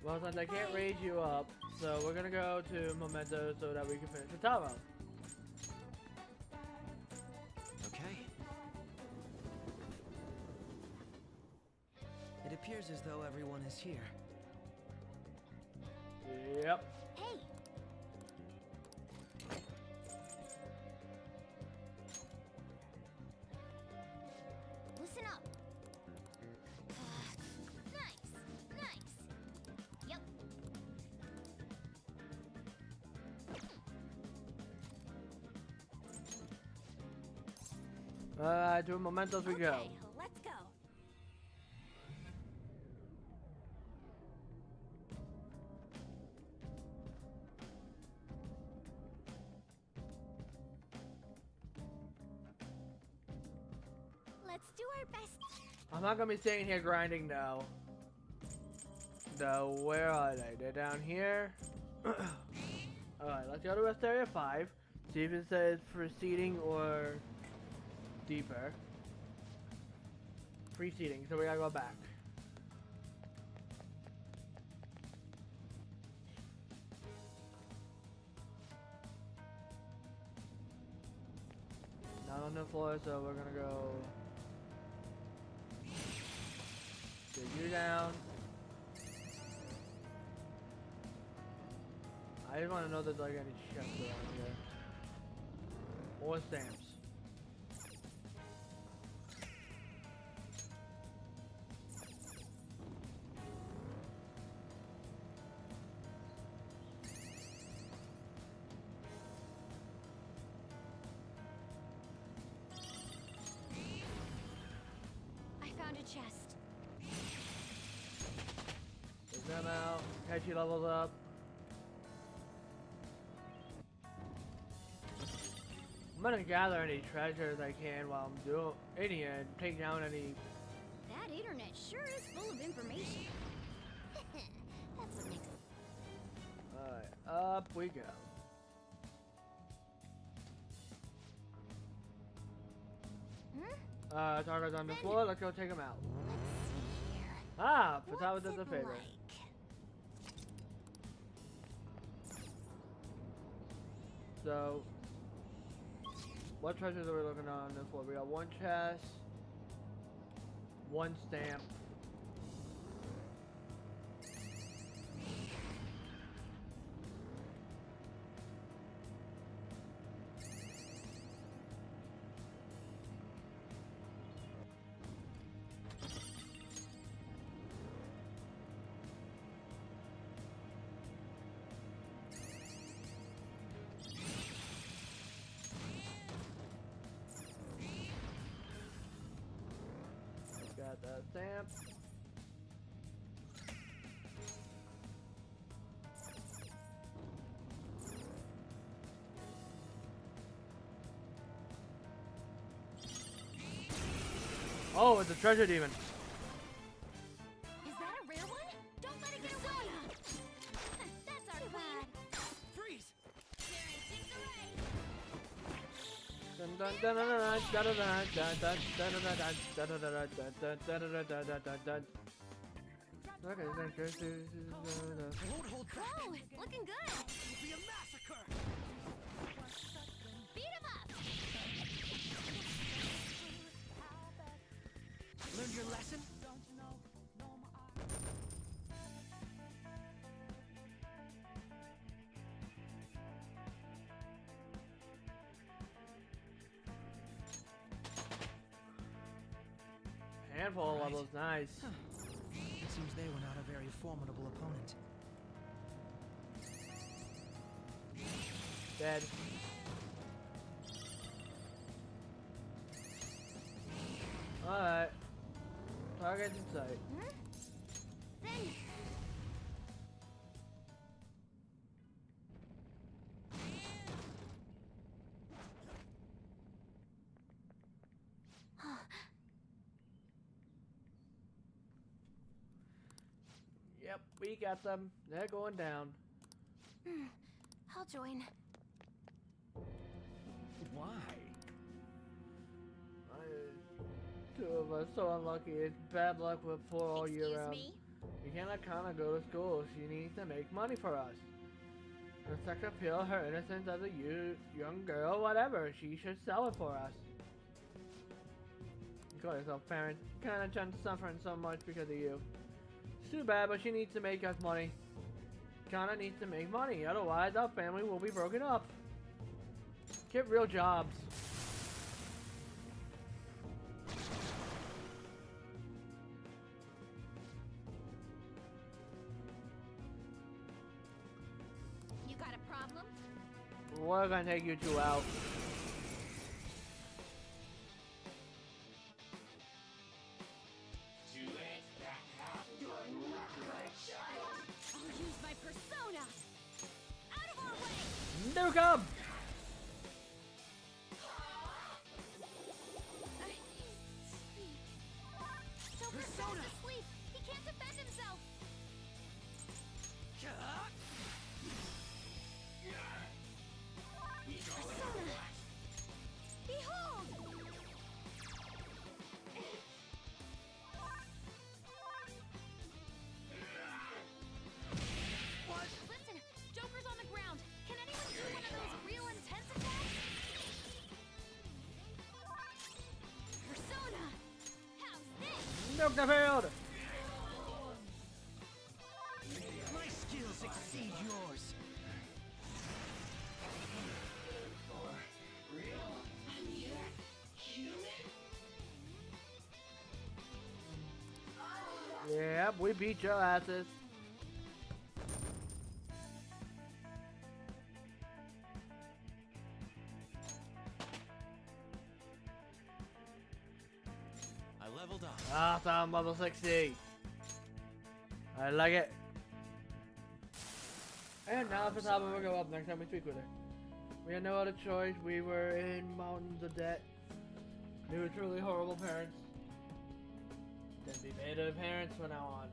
Well, since I can't raise you up, so we're gonna go to Memento so that we can finish the tower. Okay. It appears as though everyone is here. Yep. Hey, listen up. Nice, nice. Yep. To Mementos we go. Okay, let's go. Let's do our best. I'm not gonna be sitting here grinding though. No, where are they? They're down here. Alright, let's go to West Area 5. See if it says proceeding or deeper. Preceding, so we gotta go back. Not on the floor, so we're gonna go. Dig you down. I just want to know if there's like any chests around here. Or stamps. I found a chest. Take them out. Catchy levels up. I'm gonna gather any treasures I can while I'm doing in here and take down any. That internet sure is full of information. That's what makes it. Alright, up we go. Target's on the floor. Let's go take him out. Let's see here. Ah, Fatawa What's does a it favor. like? So, what treasures are we looking on this floor? We got one chest, one stamp. Got that stamp. Oh, it's a treasure demon. Is that a rare one? Don't let it get away! That's our queen! Freeze! Dun dun dun dun dun dun dun dun dun dun dun dun dun dun dun. Okay, thank you. Hold back! Whoa, looking good! It'll be a massacre! Beat him up! Learned your lesson? Handful of levels, nice. It seems they were not a very formidable opponent. Dead. Alright. Target's in sight. Then... Yep, we got them. They're going down. I'll join. Why? Two of us so unlucky. It's bad luck with poor all year Excuse round. me? We cannot Kana go to school. She needs to make money for us. The sex appeal, her innocence as a young girl, whatever. She should sell it for us. You call yourself parent. Kana-chan's suffering so much because of you. It's too bad, but she needs to make us money. Kana needs to make money, otherwise our family will be broken up. Get real jobs. You got a problem? We're gonna take you two out. I'll use my persona! Out of our way! Nuke 'em! Joker's fast asleep! He can't defend himself! Persona! Behold! Listen, Joker's on the ground. Can anyone do one of those real intense attacks? Persona! How's this? Nuke the field! My skills exceed yours. Yep, we beat your asses. I leveled up. Awesome, level 60. I like it. And now for Taba will go up next time we speak with her. We had no other choice. We were in mountains of debt. We were truly horrible parents. Then be better parents from now on.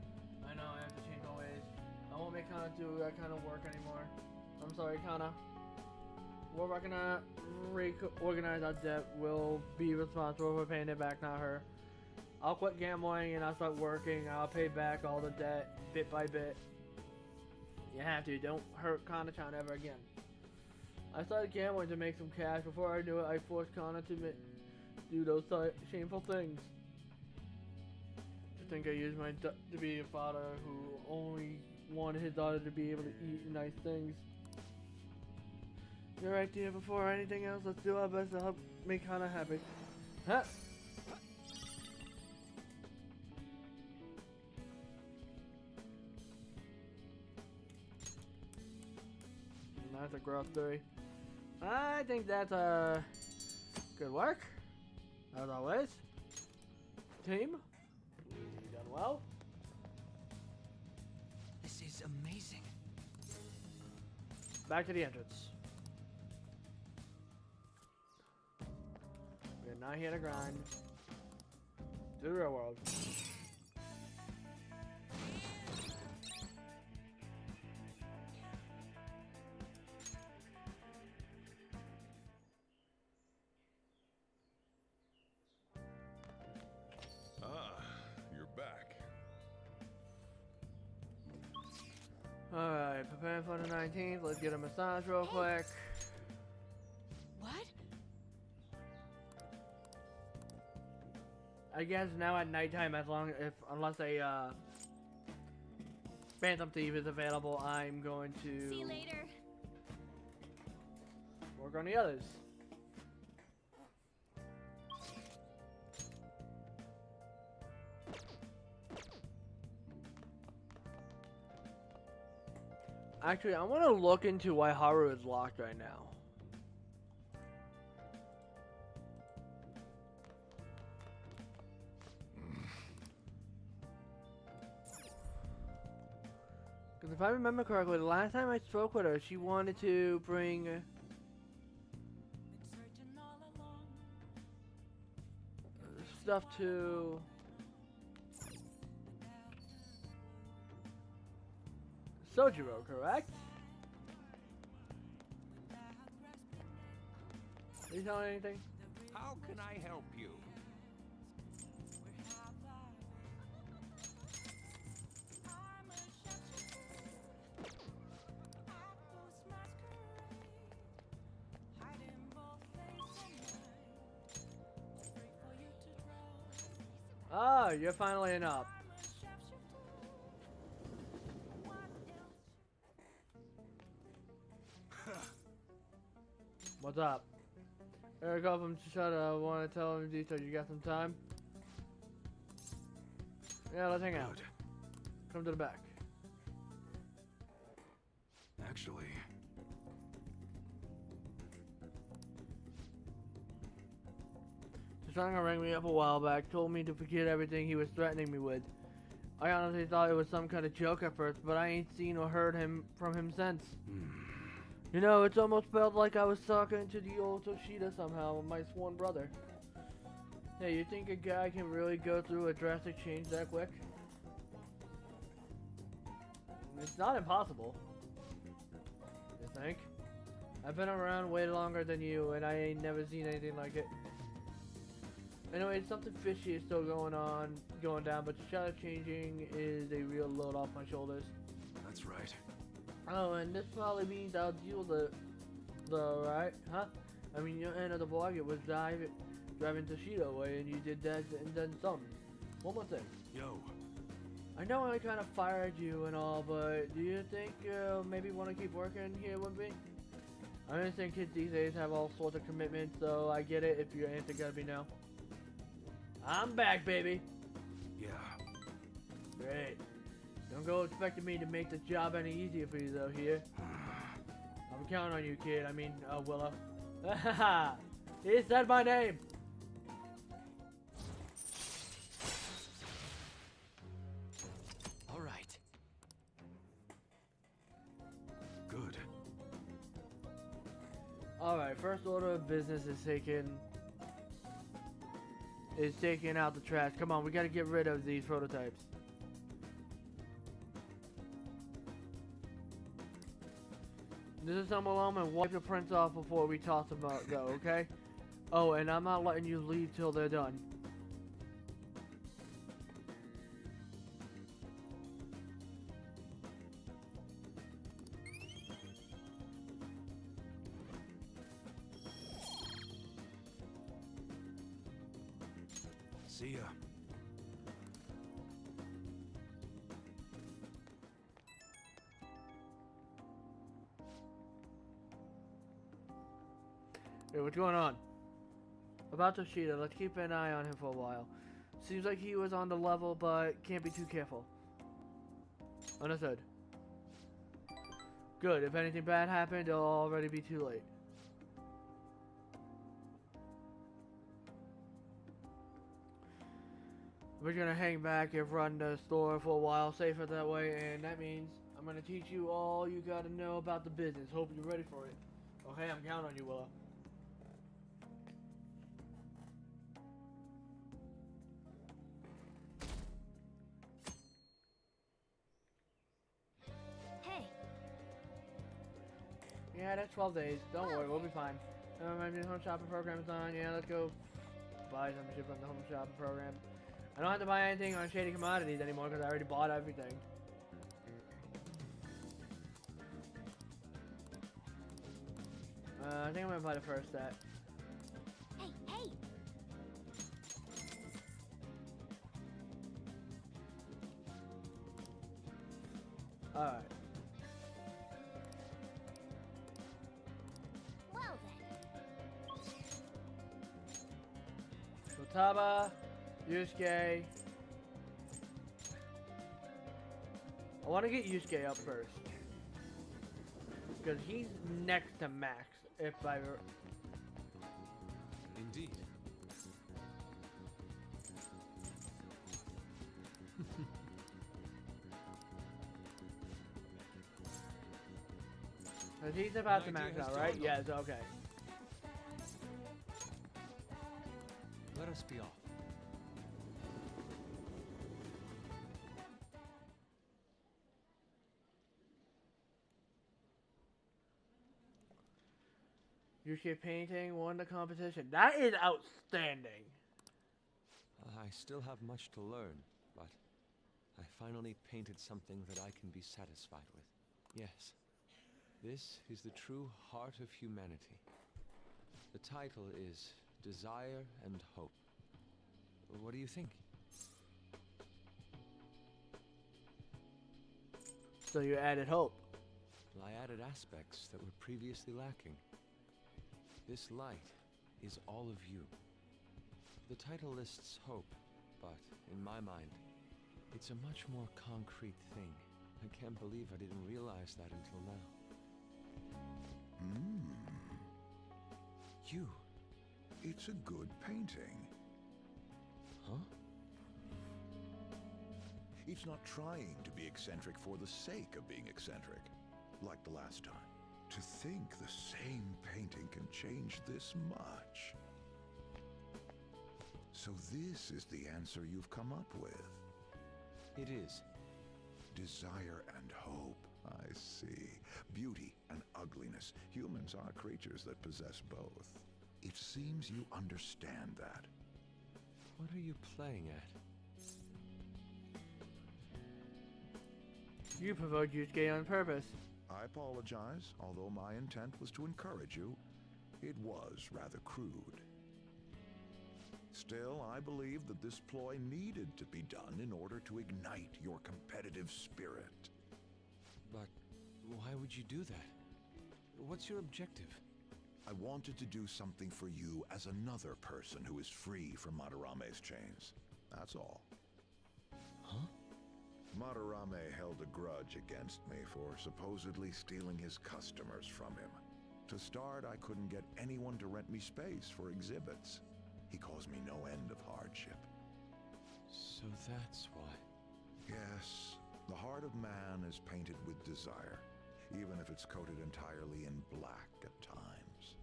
I know I have to change my ways. I won't make Kana do that kind of work anymore. I'm sorry, Kana. We're gonna reorganize our debt. We'll be responsible for paying it back, not her. I'll quit gambling and I'll start working. I'll pay back all the debt bit by bit. You have to. Don't hurt Kana-chan ever again. I started gambling to make some cash. Before I knew it, I forced Kana to do those shameful things. I think I used to be a father who only wanted his daughter to be able to eat nice things. You're right, dear. Before anything else, let's do our best to help make Kana happy. Huh? That's a growth 3. I think that's good work. As always. Team. You done well. This is amazing. Back to the entrance. We're not here to grind. To the real world. You're back. Alright, preparing for the 19th. Let's get a massage real quick. What? I guess now at nighttime, unless a Phantom Thief is available, I'm going to See you later. work on the others. Actually, I want to look into why Haru is locked right now. Because if I remember correctly, the last time I spoke with her, she wanted to bring stuff to Sojiro, correct? Are you telling anything? How can I help you? Oh, you're finally in up. What's up? Eric, up from Shut I want to tell him details. You got some time? Yeah, let's hang out. Good. Come to the back. Actually, Sasanga rang me up a while back, told me to forget everything he was threatening me with. I honestly thought it was some kind of joke at first, but I ain't seen or heard from him since. You know, it's almost felt like I was talking to the old Toshida somehow, my sworn brother. Hey, you think a guy can really go through a drastic change that quick? It's not impossible. You think? I've been around way longer than you, and I ain't never seen anything like it. Anyway, something fishy is still going down, but shadow changing is a real load off my shoulders. that's right. Oh, and this probably means I'll deal with it, though, right? Huh? I mean, your end of the bargain was driving Toshida away, and you did that and then some. One more thing. Yo, I know I kind of fired you and all, but do you think maybe want to keep working here with me? I understand kids these days have all sorts of commitments, so I get it if your answer gotta be no. I'm back, baby. yeah. Great. Don't go expecting me to make the job any easier for you, though, here. I'm counting on you, kid. I mean, Willow. He said my name. All right. Good. Alright, first order of business is taking out the trash. Come on, we gotta get rid of these prototypes. Disassemble them and wipe the prints off before we toss them out, though, okay? Oh, and I'm not letting you leave till they're done. See ya. Hey, what's going on? About Toshida, let's keep an eye on him for a while. Seems like he was on the level, but can't be too careful. Understood. Good, if anything bad happened, it'll already be too late. We're gonna hang back and run the store for a while, safer that way, and that means I'm gonna teach you all you gotta know about the business. Hope you're ready for it. Okay, I'm counting on you, Willow. Hey, Yeah, that's 12 days. Don't worry, we'll be fine. My home shopping program's on. Yeah, let's go buy some shit from the home shopping program. I don't have to buy anything on Shady Commodities anymore because I already bought everything. I think I'm gonna buy the first set. hey, hey! Alright. Well then. Futaba, Yusuke. I want to get Yusuke up first. Because he's next to Max, if I... Indeed. Because he's about to An idea max has out, right? dawned on Yes, me. okay. Let us be off. Yusuke painting won the competition. That is outstanding. I still have much to learn, but I finally painted something that I can be satisfied with. Yes, this is the true heart of humanity. The title is Desire and Hope. What do you think? So you added hope. I added aspects that were previously lacking. This light is all of you. The title lists hope, but in my mind, it's a much more concrete thing. I can't believe I didn't realize that until now. You. It's a good painting. Huh? It's not trying to be eccentric for the sake of being eccentric, like the last time. To think the same painting can change this much. So this is the answer you've come up with. It is. Desire and hope. I see. Beauty and ugliness. Humans are creatures that possess both. It seems you understand that. What are you playing at? You provoked Yusuke on purpose. I apologize, although my intent was to encourage you. It was rather crude. Still, I believe that this ploy needed to be done in order to ignite your competitive spirit. But why would you do that? What's your objective? I wanted to do something for you as another person who is free from Madarame's chains. That's all. Huh? Madarame held a grudge against me for supposedly stealing his customers from him. To start, I couldn't get anyone to rent me space for exhibits. He caused me no end of hardship. So that's why. Yes, the heart of man is painted with desire, even if it's coated entirely in black at times.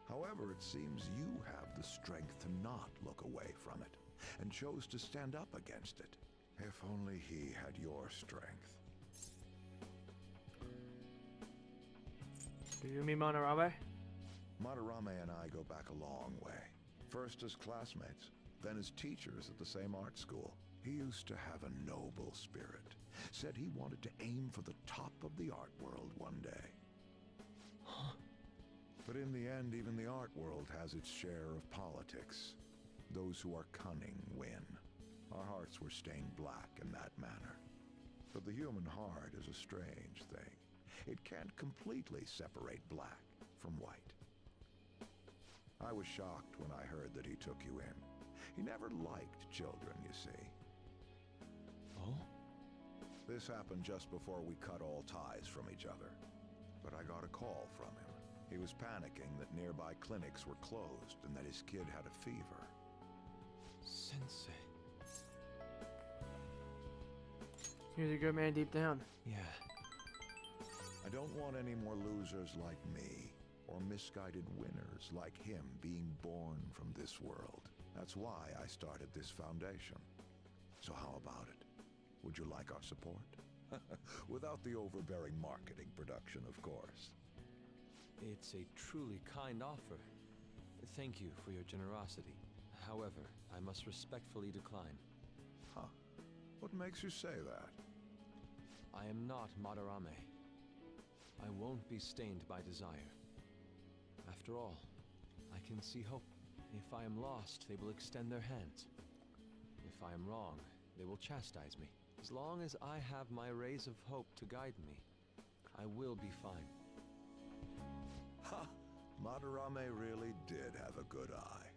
However, it seems you have the strength to not look away from it, and chose to stand up against it. If only he had your strength. Do you mean Madarame? Madarame and I go back a long way. First as classmates, then as teachers at the same art school. He used to have a noble spirit. Said he wanted to aim for the top of the art world one day. Huh? But in the end, even the art world has its share of politics. Those who are cunning win. Our hearts were stained black in that manner. But the human heart is a strange thing. It can't completely separate black from white. I was shocked when I heard that he took you in. He never liked children, you see. Oh? This happened just before we cut all ties from each other. But I got a call from him. He was panicking that nearby clinics were closed and that his kid had a fever. Sensei. He's a good man deep down. Yeah. I don't want any more losers like me, or misguided winners like him being born from this world. That's why I started this foundation. So how about it? Would you like our support? Without the overbearing marketing production, of course. It's a truly kind offer. Thank you for your generosity. However, I must respectfully decline. Huh. What makes you say that? I am not Madarame. I won't be stained by desire. After all, I can see hope. If I am lost, they will extend their hands. If I am wrong, they will chastise me. As long as I have my rays of hope to guide me, I will be fine. Ha! Madarame really did have a good eye.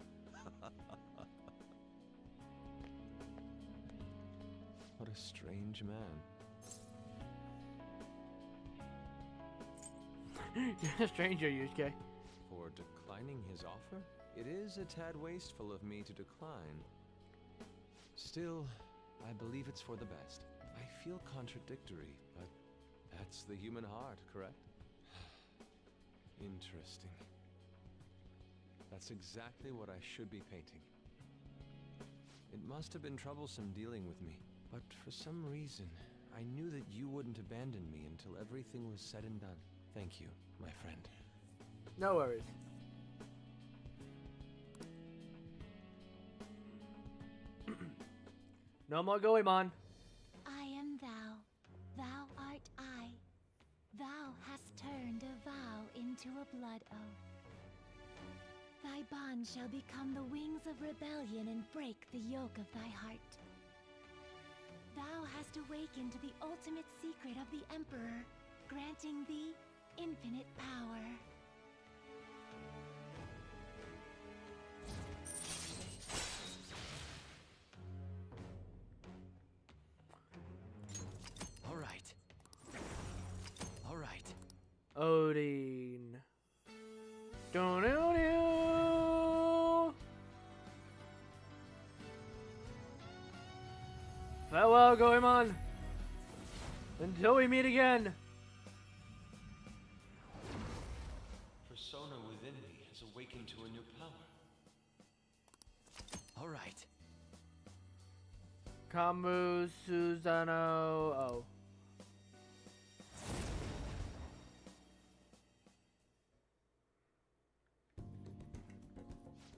What a strange man. You're a stranger, Yusuke. For declining his offer? It is a tad wasteful of me to decline. Still, I believe it's for the best. I feel contradictory, but that's the human heart, correct? Interesting. That's exactly what I should be painting. It must have been troublesome dealing with me, but for some reason, I knew that you wouldn't abandon me until everything was said and done. Thank you, my friend. No worries. No more Goemon. I am thou, thou art I. Thou hast turned a vow into a blood oath. Thy bond shall become the wings of rebellion and break the yoke of thy heart. Thou hast awakened the ultimate secret of the Emperor, granting thee infinite power. All right. All right. Odin. Do-do-do. Farewell, Goemon. Until we meet again. Persona within me has awakened to a new power. All right. Kamu Susano. Oh.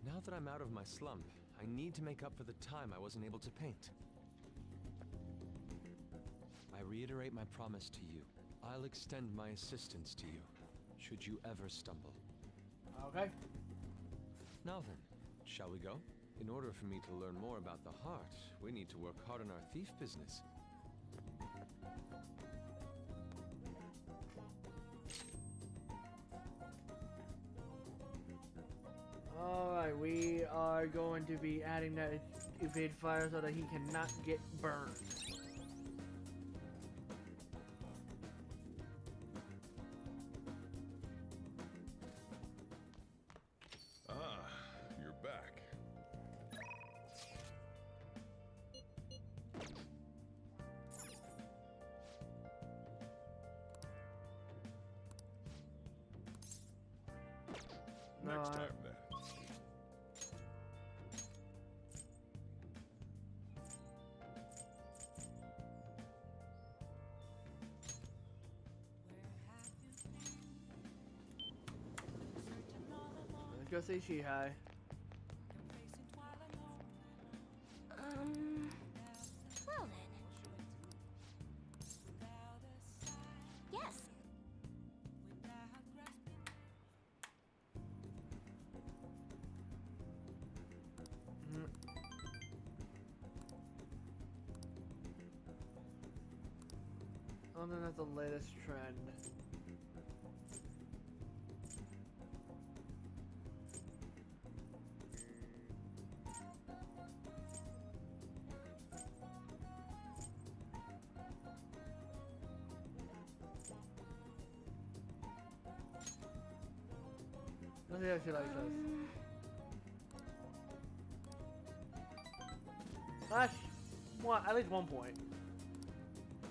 Now that I'm out of my slump, I need to make up for the time I wasn't able to paint. I reiterate my promise to you. I'll extend my assistance to you, should you ever stumble. Okay. Now then, shall we go? In order for me to learn more about the heart, we need to work hard on our thief business. Alright, we are going to be adding that evade fire so that he cannot get burned. Ah, you're back. No, Next time, then. Let's go see Shihai. Well then. Yes. Oh, then that's the latest trend. Let's see how she likes us. Slash, what? At least 1 point.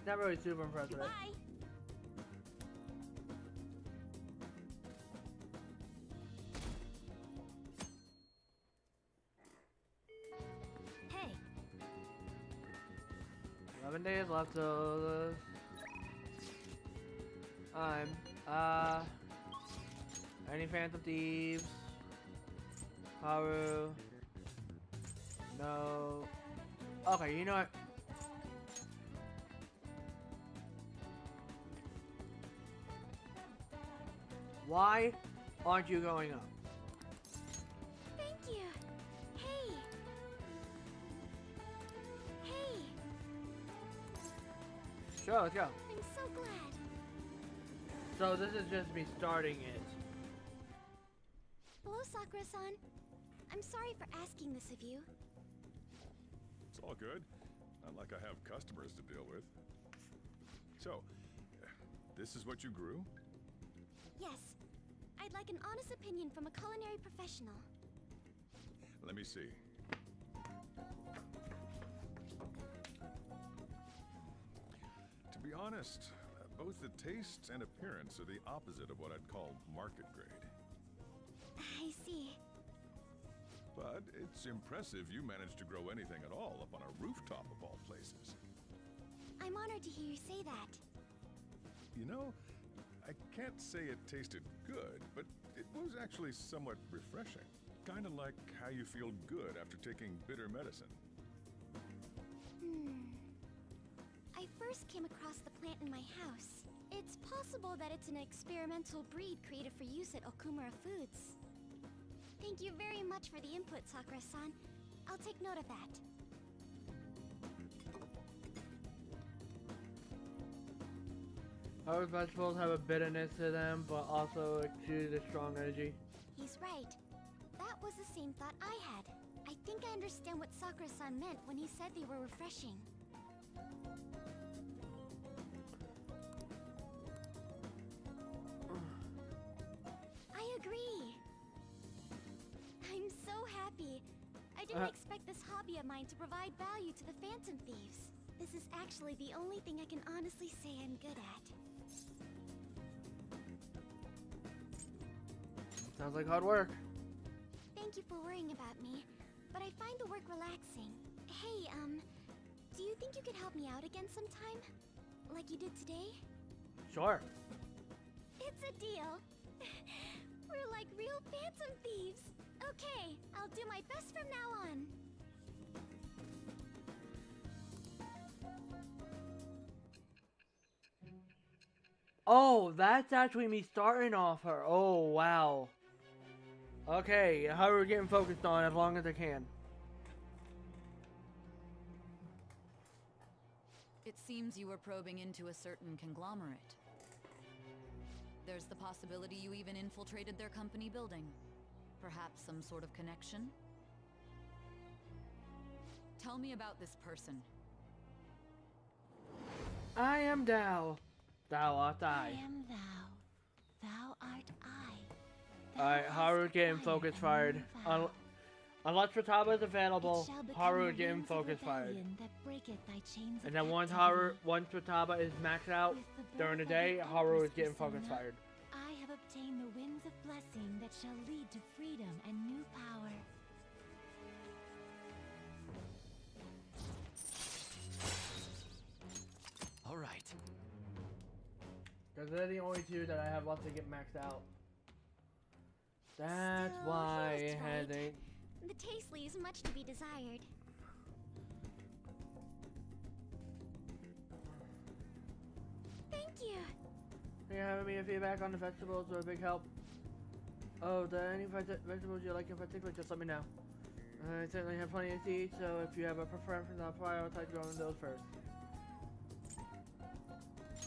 Not really super impressed with it. Goodbye. Hey. 11 days left till the time. Any Phantom Thieves? Haru? No. Okay, you know what? Why aren't you going up? Thank you. Hey. Hey. Sure, let's go. I'm so glad. So this is just me starting it. Hello, Sakura-san. I'm sorry for asking this of you. It's all good. Not like I have customers to deal with. So, this is what you grew? Yes. I'd like an honest opinion from a culinary professional. Let me see. To be honest, both the taste and appearance are the opposite of what I'd call market grade. I see. But it's impressive you managed to grow anything at all up on a rooftop of all places. I'm honored to hear you say that. You know, I can't say it tasted good, but it was actually somewhat refreshing. Kind of like how you feel good after taking bitter medicine. I first came across the plant in my house. It's possible that it's an experimental breed created for use at Okumura Foods. Thank you very much for the input, Sakura-san. I'll take note of that. Harvest vegetables have a bitterness to them, but also exude a strong energy. He's right. That was the same thought I had. I think I understand what Sakura-san meant when he said they were refreshing. I agree. I'm so happy. I didn't expect this hobby of mine to provide value to the Phantom Thieves. This is actually the only thing I can honestly say I'm good at. Sounds like hard work. Thank you for worrying about me, but I find the work relaxing. Hey, do you think you could help me out again sometime? Like you did today? Sure. It's a deal. We're like real Phantom Thieves. Okay, I'll do my best from now on. Oh, that's actually me starting off her. Oh, wow. Okay, how are we getting focused on as long as I can? It seems you were probing into a certain conglomerate. There's the possibility you even infiltrated their company building. Perhaps some sort of connection? Tell me about this person. I am Thou. Thou art I. I am thou. Thou art I. Alright, Haru getting focus fired. Unless Futaba is available, Haru getting focus fired. And then once Futaba is maxed out during the day, Haru is getting focus fired. I have obtained the winds of blessing that shall lead to freedom and new power. All right. Because they're the only two that I have left to get maxed out. That's Still, why he was it right. hasn't. The taste leaves much to be desired. Thank you. Are you having me a feedback on the vegetables or a big help? Oh, any vegetables you like in particular, just let me know. I certainly have plenty to eat, so if you have a preference, I'll prioritize going those first.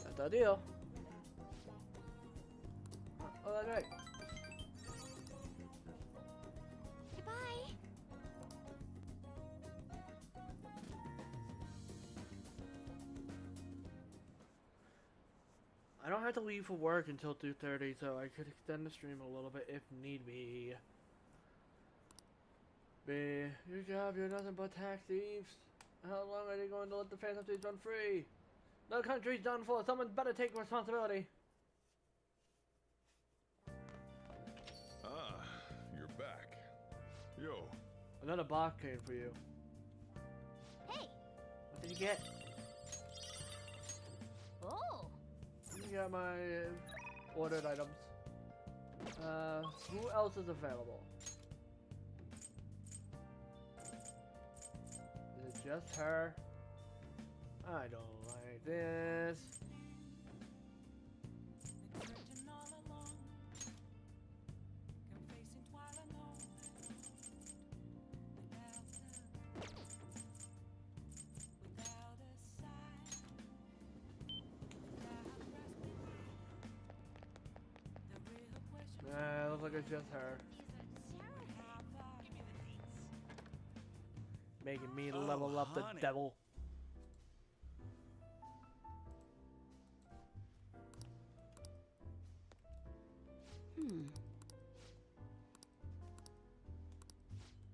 That's the deal. Oh, that's right. Goodbye. I don't have to leave for work until 2:30, so I could extend the stream a little bit if need be. B, your job, you're nothing but tax thieves. How long are they going to let the Phantom Thieves run free? The country's done for. Someone better take responsibility. Ah, you're back. Yo. Another box came for you. Hey. What did you get? Oh. You got my ordered items. Who else is available? Is it just her? I don't like this. Looks like it's just her. Making me level up the honey. devil.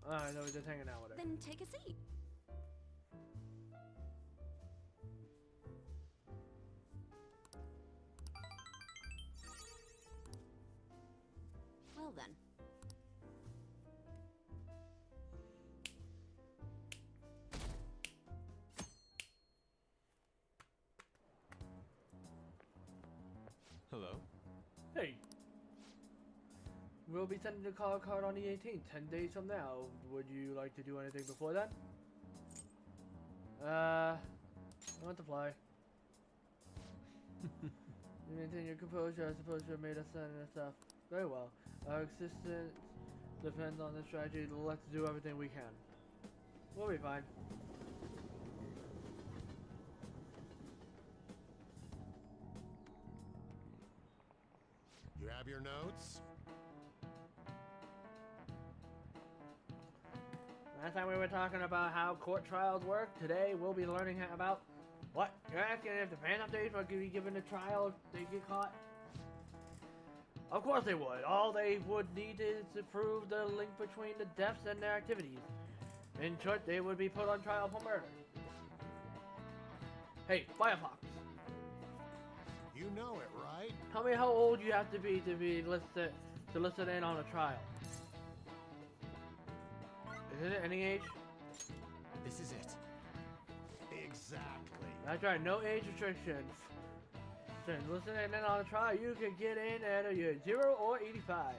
Alright, so we're just hanging out with her. Then take a seat. Well then. Hello? Hey! We'll be sending the call card on the 18th, 10 days from now. Would you like to do anything before then? I want to fly. You maintain your composure, I suppose you have made us send and stuff. Very well. Our existence depends on this strategy. Let's do everything we can. We'll be fine. You have your notes? Last time we were talking about how court trials work. Today we'll be learning about what? You're asking if the Phantom Thieves will be given a trial if they get caught? Of course they would. All they would need is to prove the link between the deaths and their activities. In short, they would be put on trial for murder. Hey, Firefox. You know it, right? Tell me how old you have to be listed to listen in on a trial. Is it any age? This is it. Exactly. That's right, no age restrictions. Since listening in on a trial, you can get in at you're 0 or 85.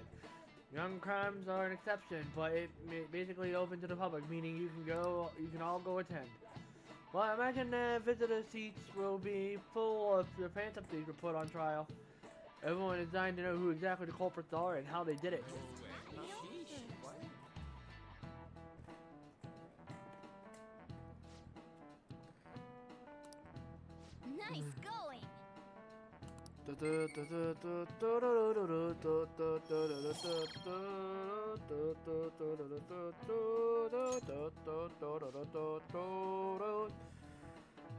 Young crimes are an exception, but it basically open to the public, meaning you can all go attend. Well, imagine the visitor seats will be full of the Phantom Thieves were put on trial. Everyone is dying to know who exactly the culprits are and how they did it. Nice going.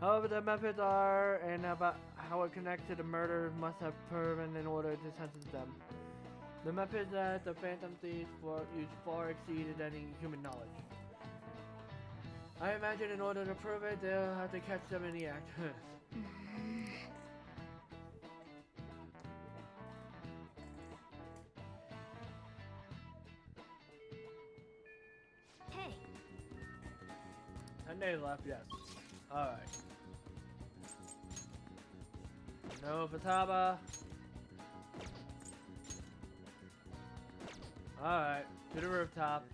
However, the methods are and about how it connects to the murder must have proven in order to sentence them. The methods that the Phantom Thieves used far exceeded any human knowledge. I imagine in order to prove it, they'll have to catch them in the act. Hey, 10 days left, yes. Alright. No Fataba. Alright, to the rooftop.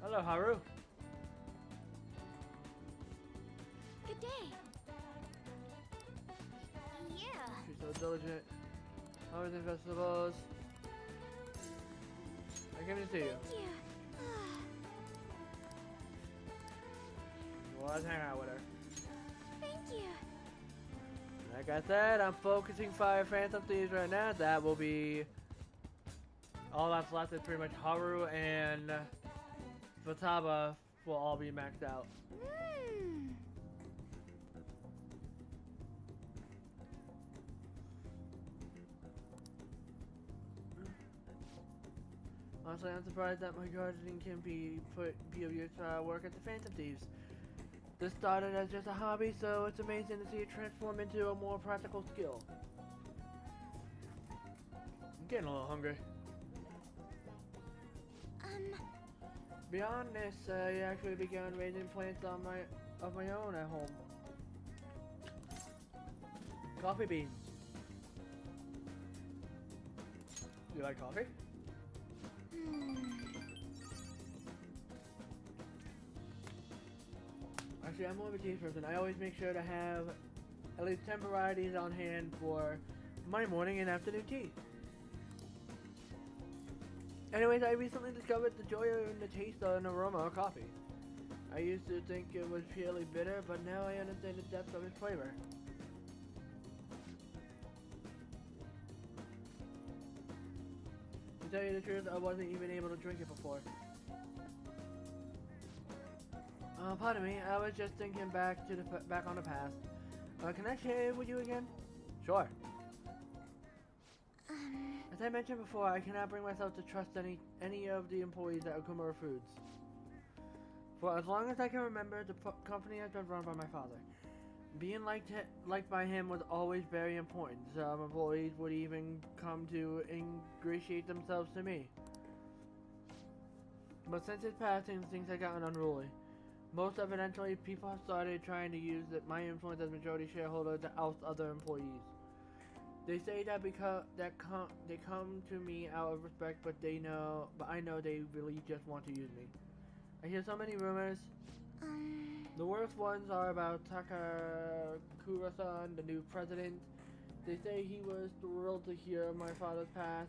Hello, Haru. good day. Yeah. She's so diligent. Always in festivals. I came to see you. Thank you. Well, let's hang out with her. Thank you. Like I said, I'm focusing Fire Phantom Thieves right now. That will be all that's left is pretty much Haru and Futaba will all be maxed out. Honestly, I'm surprised that my gardening can be of use for work at the Phantom Thieves. This started as just a hobby, so it's amazing to see it transform into a more practical skill. I'm getting a little hungry. Beyond this, I actually began raising plants of my own at home. Coffee beans. You like coffee? Actually, I'm more of a tea person. I always make sure to have at least 10 varieties on hand for my morning and afternoon tea. Anyways, I recently discovered the joy and the taste and aroma of coffee. I used to think it was purely bitter, but now I understand the depth of its flavor. To tell you the truth, I wasn't even able to drink it before. Pardon me, I was just thinking back on the past. Can I share with you again? Sure. As I mentioned before, I cannot bring myself to trust any of the employees at Okumura Foods. For as long as I can remember, the company has been run by my father. Being liked by him was always very important. Some employees would even come to ingratiate themselves to me. But since his passing, things have gotten unruly. Most evidently, people have started trying to use my influence as majority shareholder to oust other employees. They say that because they come to me out of respect, but I know they really just want to use me. I hear so many rumors. The worst ones are about Takakura-san, the new president. They say he was thrilled to hear my father's pass.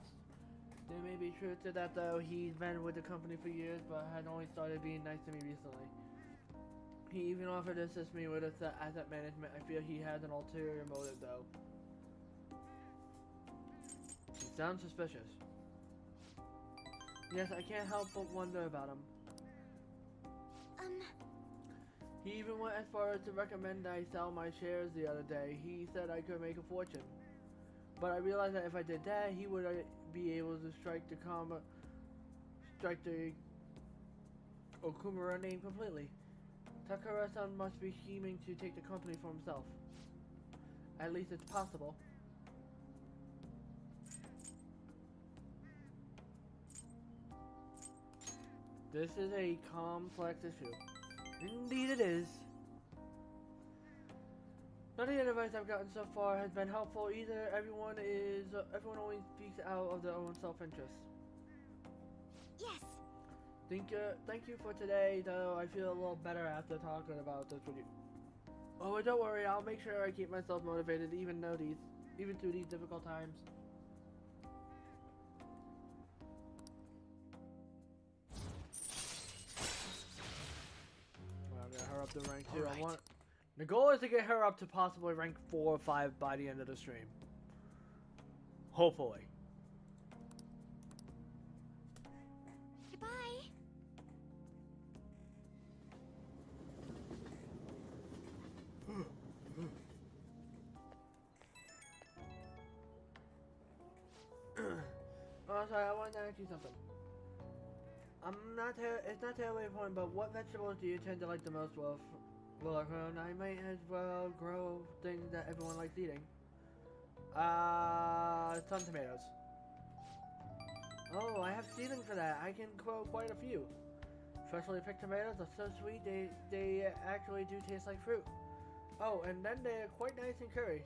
There may be truth to that though. He's been with the company for years, but had only started being nice to me recently. He even offered to assist me with asset management. I feel he has an ulterior motive, though. He sounds suspicious. Yes, I can't help but wonder about him. He even went as far as to recommend I sell my shares the other day. He said I could make a fortune. But I realized that if I did that, he would be able to strike the Okumura name completely. Takara-san must be scheming to take the company for himself. At least it's possible. This is a complex issue. Indeed it is. None of the advice I've gotten so far has been helpful either. Everyone only speaks out of their own self-interest. Yes. Thank you for today, though. I feel a little better after talking about this with you. Oh, and don't worry, I'll make sure I keep myself motivated even through these difficult times. Well, I'm gonna her up to rank 2. Alright. The goal is to get her up to possibly rank 4 or 5 by the end of the stream. Hopefully. Goodbye. Oh, sorry, I wanted to ask you something. It's not terribly important, but what vegetables do you tend to like the most? Well, I might as well grow things that everyone likes eating. Sun tomatoes. Oh, I have seedling for that. I can grow quite a few. Freshly picked tomatoes are so sweet, they actually do taste like fruit. Oh, and then they're quite nice in curry.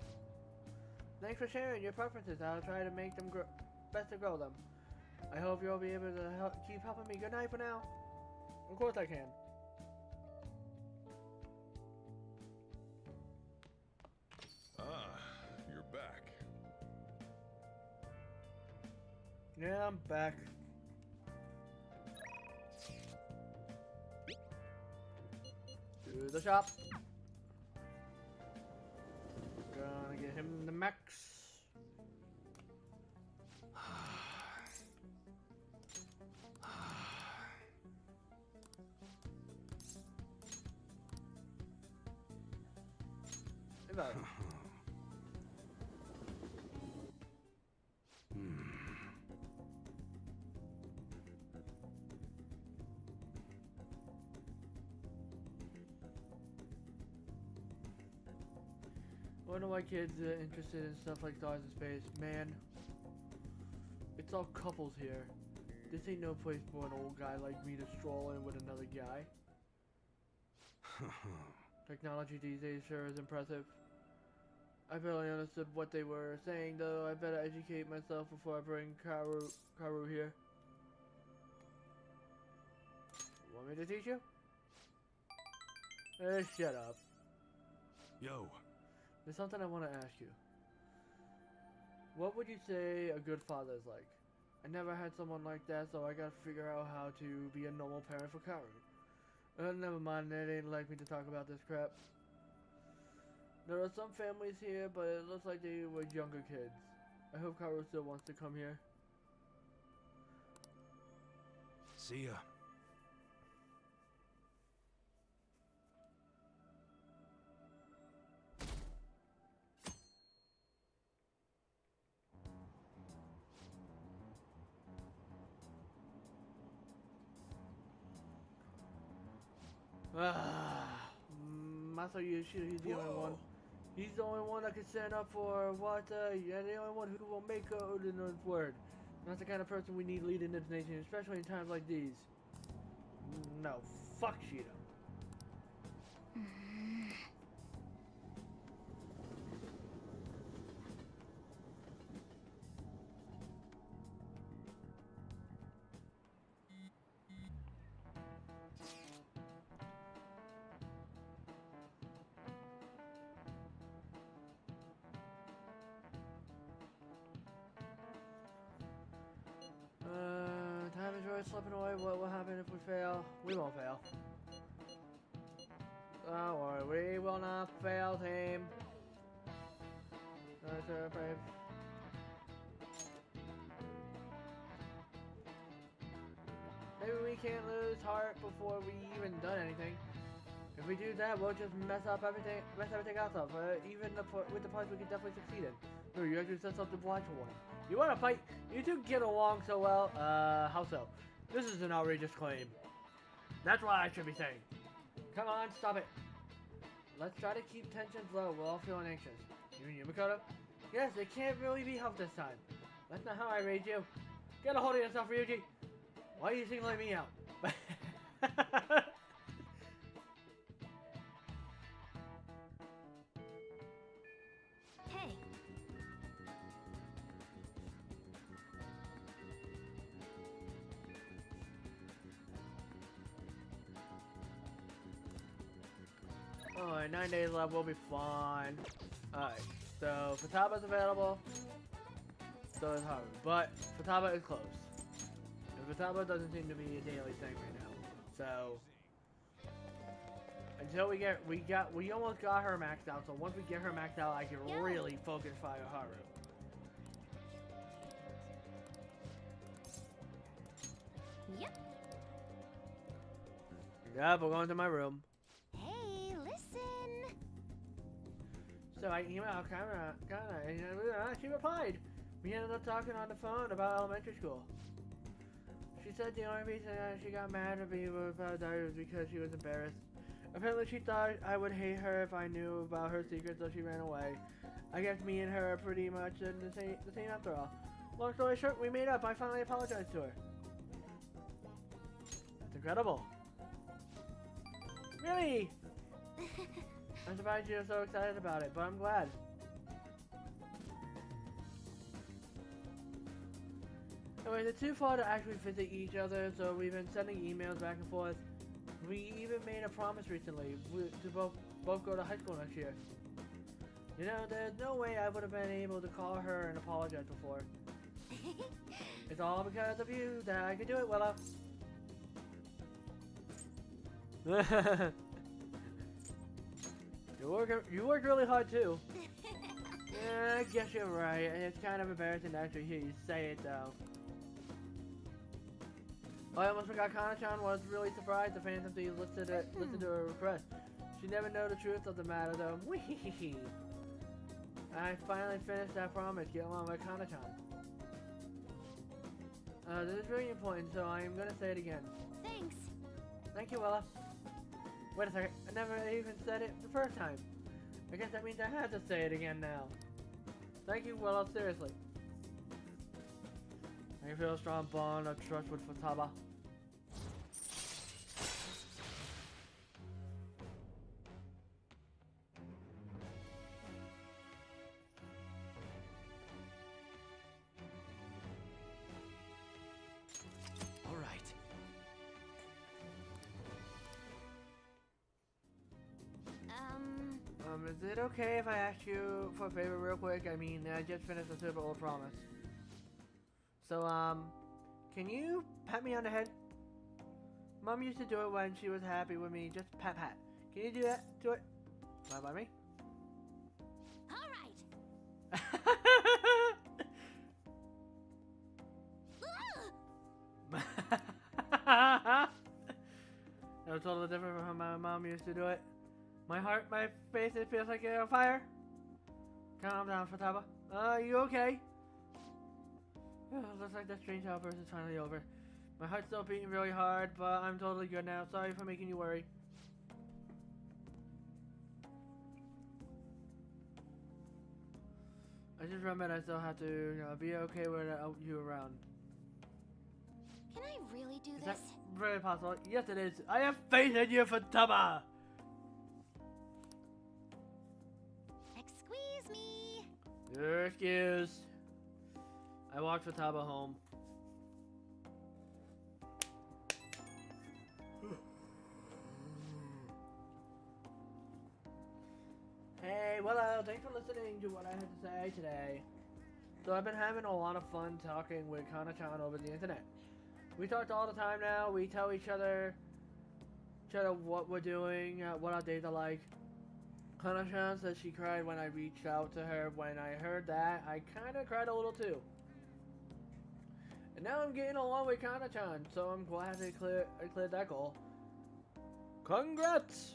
Thanks for sharing your preferences. I'll try to make them best to grow them. I hope you'll be able to keep helping me. Good night for now. Of course I can. Ah, you're back. Yeah, I'm back. To the shop. Gonna get him the max. About I wonder why kids are interested in stuff like stars in space. Man, it's all couples here. This ain't no place for an old guy like me to stroll in with another guy. Technology these days sure is impressive. I barely understood what they were saying, though. I better educate myself before I bring Karu here. Want me to teach you? Shut up. Yo. There's something I want to ask you. What would you say a good father is like? I never had someone like that, so I gotta figure out how to be a normal parent for Karu. Never mind, they ain't like me to talk about this crap. There are some families here, but it looks like they were younger kids. I hope Karu still wants to come here. See ya. Master Yoshida, he's the only one. He's the only one that can stand up for water, and the only one who will make Odin's word. Not the kind of person we need leading this nation, especially in times like these. No, fuck Shida. Time is really slipping away. What will happen if we fail? We won't fail. Don't worry, we will not fail, team. Maybe we can't lose heart before we even done anything. If we do that, we'll just mess everything else up. Even with the parts we can definitely succeed in. No, you actually said something blind for once. You want to fight? You two get along so well. How so? This is an outrageous claim. That's what I should be saying. Come on, stop it. Let's try to keep tensions low. We're all feeling anxious. You and you, Makoto? Yes, it can't really be helped this time. That's not how I raised you. Get a hold of yourself, Ryuji. Why are you singling me out? Hey. Alright, 9 days left. We'll be fine. Alright, so Futaba's available. So is Haru. But Futaba is closed. And Futaba doesn't seem to be a daily thing right now. So until we almost got her maxed out. So once we get her maxed out, I can really focus fire Haru. Yep. Yep, we're going to my room. Hey, listen. So I emailed Kana, and she replied. We ended up talking on the phone about elementary school. She said the only reason she got mad at me about diary was because she was embarrassed. Apparently she thought I would hate her if I knew about her secret, so she ran away. I guess me and her are pretty much the same after all. Long story short, we made up. I finally apologized to her. That's incredible. Really? I'm surprised you're so excited about it, but I'm glad. Anyway, the two fought to actually visit each other, so we've been sending emails back and forth. We even made a promise recently to both go to high school next year. You know, there's no way I would have been able to call her and apologize before. It's all because of you that I could do it, Willow. You worked really hard too. Yeah, I guess you're right. It's kind of embarrassing to actually hear you say it though. Oh, I almost forgot Kana-chan was really surprised the Phantom Thief listened to her request. She never knew the truth of the matter though. Whee! I finally finished that promise, get along with Kana-chan. This is really important, so I am gonna say it again. Thanks. Thank you, Willa. Wait a second, I never even said it the first time. I guess that means I have to say it again now. Thank you, Willow, seriously. I can feel a strong bond of trust with Futaba. All right. Is it okay if I ask you for a favor real quick? I mean, I just finished a super old promise. So, can you pat me on the head? Mom used to do it when she was happy with me. Just pat. Can you do that? Do it. Mind by me? All right. That was totally different from how my mom used to do it. My heart, my face, it feels like it's on fire. Calm down, Futaba. You okay? Looks like that strange outburst is finally over. My heart's still beating really hard, but I'm totally good now. Sorry for making you worry. I just remembered I still have to, be okay without you around. Can I really do Is this? that very possible? Yes, it is. I have faith in you, Futaba! Excuse me. Your excuse. I walked Futaba home. Hey, well, thanks for listening to what I had to say today. So I've been having a lot of fun talking with Kana-chan over the internet. We talk all the time now. We tell each other chat of what we're doing, what our days are like. Kana-chan says she cried when I reached out to her. When I heard that, I kind of cried a little too. And now I'm getting along with Kana-chan, so I'm glad I cleared that goal. Congrats!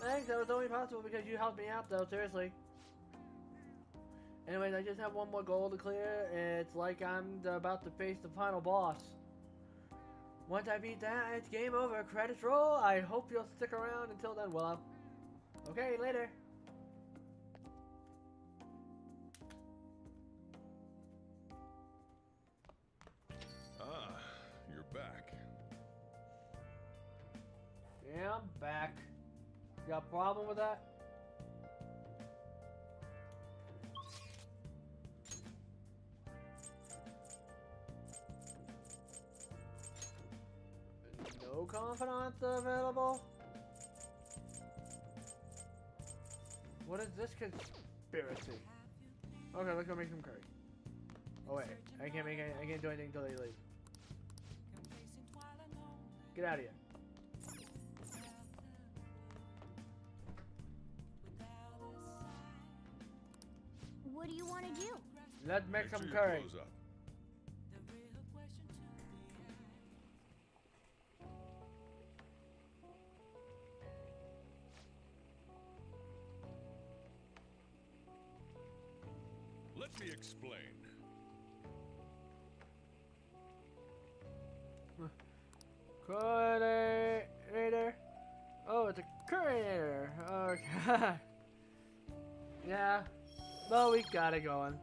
Thanks, that was only possible because you helped me out though, seriously. Anyways, I just have one more goal to clear. It's like I'm about to face the final boss. Once I beat that, it's game over. Credits roll. I hope you'll stick around until then, Willow. Okay, later. Ah, you're back. Yeah, I'm back. You got a problem with that? No confidant available? What is this conspiracy? Okay, let's go make some curry. Oh wait, I can't do anything until they leave. Get out of here. What do you want to do? Let's make some sure curry. your clothes up. Let me explain. Coordinator. Oh, it's a coordinator. Okay. Yeah. Well, we got it going.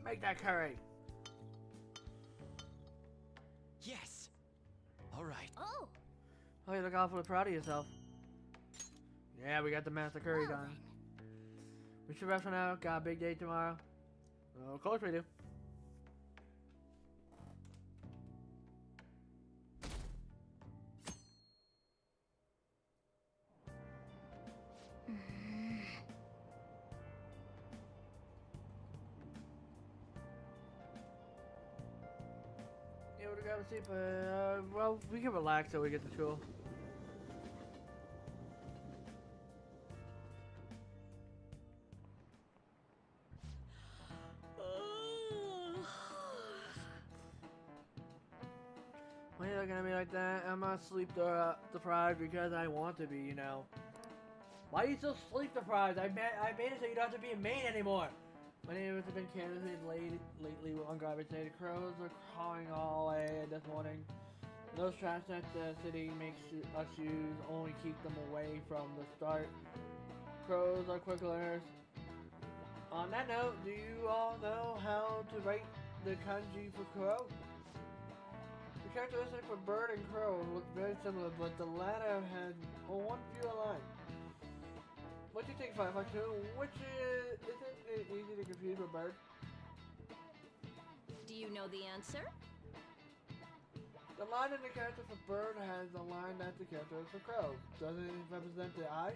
Make that curry. Yes. All right. Oh, Oh, you look awfully proud of yourself. Yeah, we got the master curry well done. then. We should rest for now. Got a big day tomorrow. Oh, of course we do. Yeah, we gotta sleep. Well, we can relax till we get to school. Why are you looking at me like that? I'm not sleep deprived because I want to be, you know. Why are you so sleep deprived? I made it so you don't have to be a maid anymore. My neighbors have been carelessly lately on garbage day. The crows are cawing all day this morning. Those trash that the city makes us use only keep them away from the start. Crows are quick learners. On that note, do you all know how to write the kanji for crow? The characteristic for bird and crow look very similar, but the latter has one fewer line. What do you think, Firefox? Which isn't it easy to confuse with bird? Do you know the answer? The line in the character for bird has the line that's the character for crow. Doesn't it represent the eye?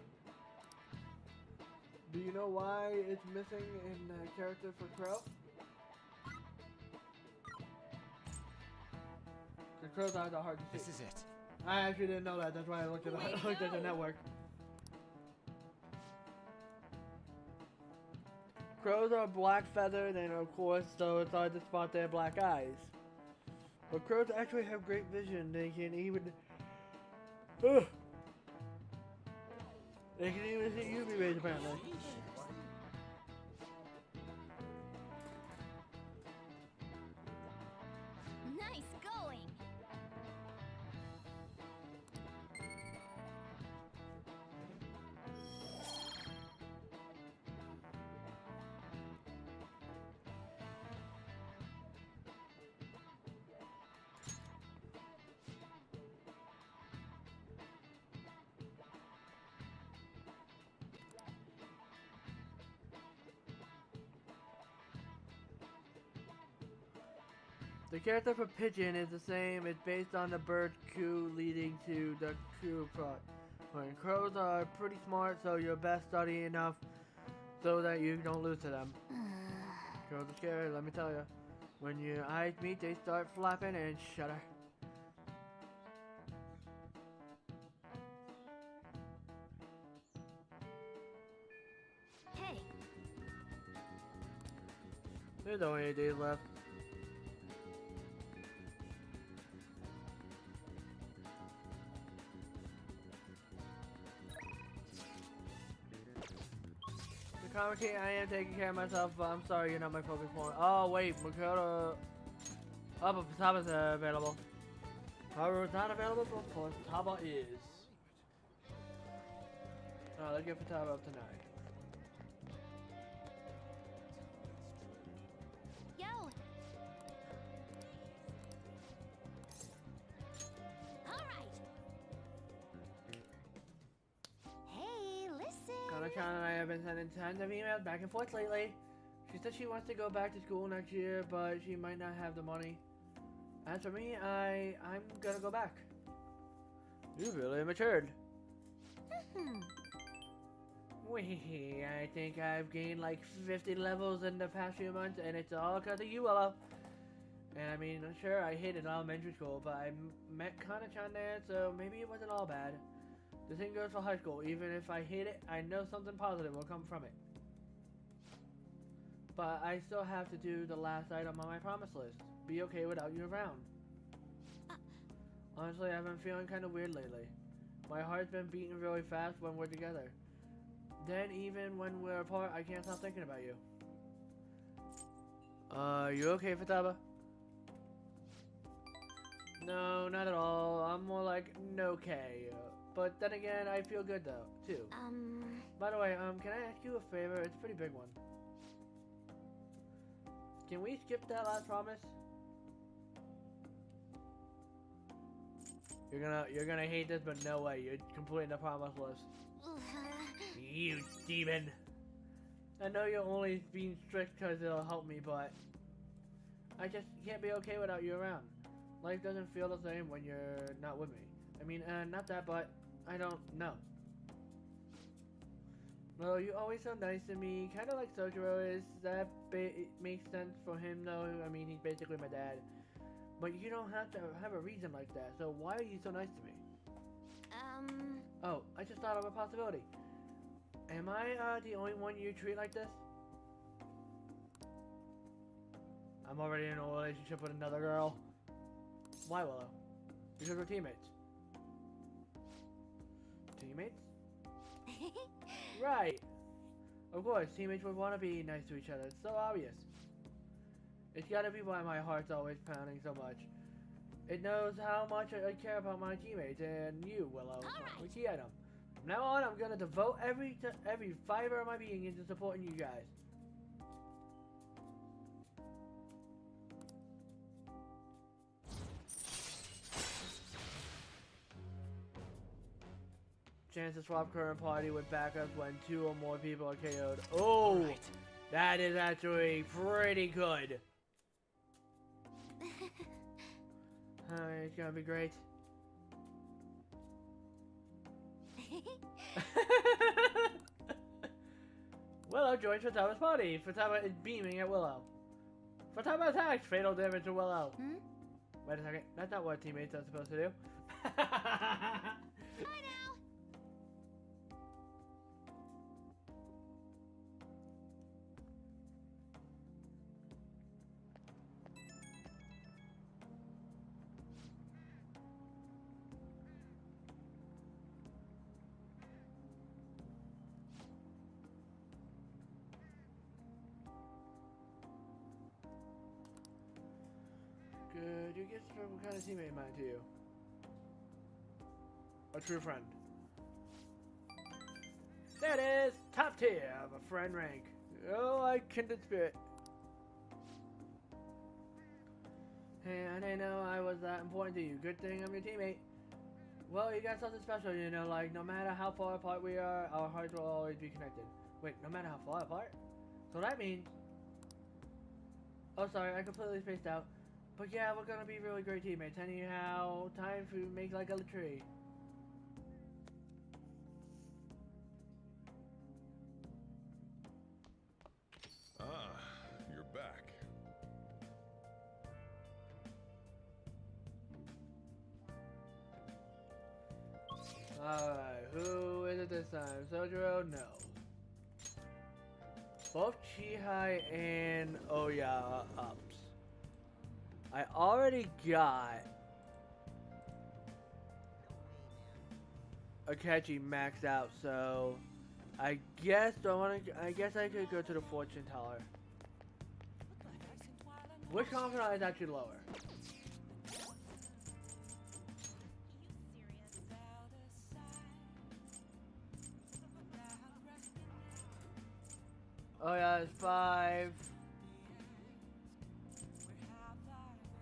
Do you know why it's missing in the character for crow? The crow's eyes are hard to see. This is it. I actually didn't know that. That's why I looked at the network. Crows are black feathered, and of course, so it's hard to spot their black eyes. But crows actually have great vision. They can even they can even see UV rays apparently. Nice going. The character for Pigeon is the same. It's based on the bird coo leading to the coo plot. When crows are pretty smart, so you're best study enough so that you don't lose to them. Crows are scary, let me tell you. When your eyes meet, they start flapping and shudder. Hey, There's only 8 days left. Commentate, I am taking care of myself, but I'm sorry you're not my focus point. Oh wait, Makoto. Oh, but Fataba's available. Haru's not available, but Fataba is. Oh, let's get Fataba up tonight. yo. All right. Hey, listen. Kana-chan and I have been sending tons of emails back and forth lately. She said she wants to go back to school next year, but she might not have the money. As for me, I'm gonna go back. You really matured. Wee, I think I've gained like 50 levels in the past few months, and it's all because of you, Willow. And I mean, sure, I hated elementary school, but I met Kana-chan there, so maybe it wasn't all bad. The same goes for high school. Even if I hate it, I know something positive will come from it. But I still have to do the last item on my promise list. Be okay without you around. Honestly, I've been feeling kind of weird lately. My heart's been beating really fast when we're together. Then even when we're apart, I can't stop thinking about you. You okay, Futaba? No, not at all. I'm more like, okay. But then again, I feel good though, too. By the way, can I ask you a favor? It's a pretty big one. Can we skip that last promise? You're gonna hate this, but no way. You're completing the promise list. You demon. I know you're only being strict because it'll help me, but I just can't be okay without you around. Life doesn't feel the same when you're not with me. I mean, not that, but I don't know. Well, you always so nice to me, kind of like Sojiro is. That it makes sense for him, though. I mean, he's basically my dad. But you don't have to have a reason like that, so why are you so nice to me? Oh, I just thought of a possibility. Am I the only one you treat like this? I'm already in a relationship with another girl. Why, Willow? Because we're teammates. Teammates? Right. Of course, teammates would want to be nice to each other. It's so obvious. It's gotta be why my heart's always pounding so much. It knows how much I care about my teammates and you, Willow. My key item. From now on, I'm gonna devote every fiber of my being into supporting you guys. Chance to swap current party with backups when 2 or more people are KO'd. Oh, right. That is actually pretty good. It's gonna be great. Willow joins Futaba's party. Futaba is beaming at Willow. Futaba attacks. Fatal damage to Willow. Wait a second. That's not what teammates are supposed to do. Bye now. Good. You get from what kind of teammate am I to you? A true friend. There it is! Top tier of a friend rank. Oh, I kindred spirit. Hey, I didn't know I was that important to you. Good thing I'm your teammate. Well, you got something special, you know, like no matter how far apart we are, our hearts will always be connected. Wait, no matter how far apart? So that means... Oh, sorry, I completely spaced out. But yeah, we're gonna be really great teammates. Anyhow, time to make like a tree. Ah, you're back. Alright, who is it this time? Sojiro? No. Both Chihai and Oya are ups. I already got Akechi maxed out, so I guess I guess I could go to the fortune teller. Which confidant is actually lower? Oh yeah, it's 5.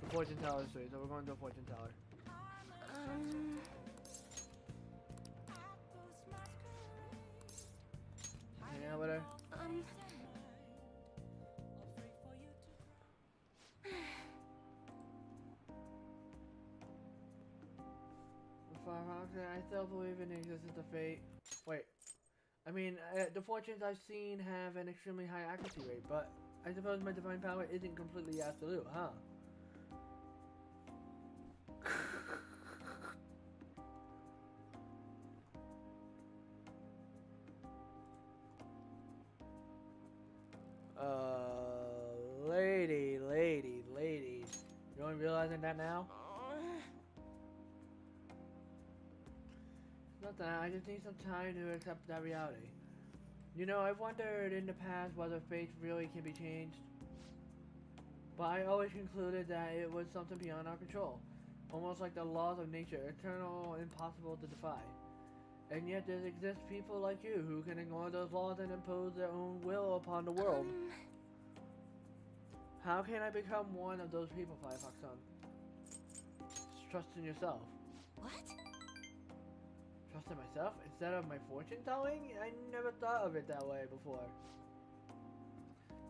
The fortune teller is 3, so we're going to the fortune teller. Hang out with her. Firefox, I still believe in the existence of fate. Wait. I mean, the fortunes I've seen have an extremely high accuracy rate, but I suppose my divine power isn't completely absolute, huh? Lady. You only realizing that now? Not that, I just need some time to accept that reality. You know, I've wondered in the past whether fate really can be changed. But I always concluded that it was something beyond our control. Almost like the laws of nature, eternal, impossible to defy. And yet there exist people like you who can ignore those laws and impose their own will upon the world. How can I become one of those people, Firefox Son? Trust in yourself. What? Trust in myself instead of my fortune telling? I never thought of it that way before.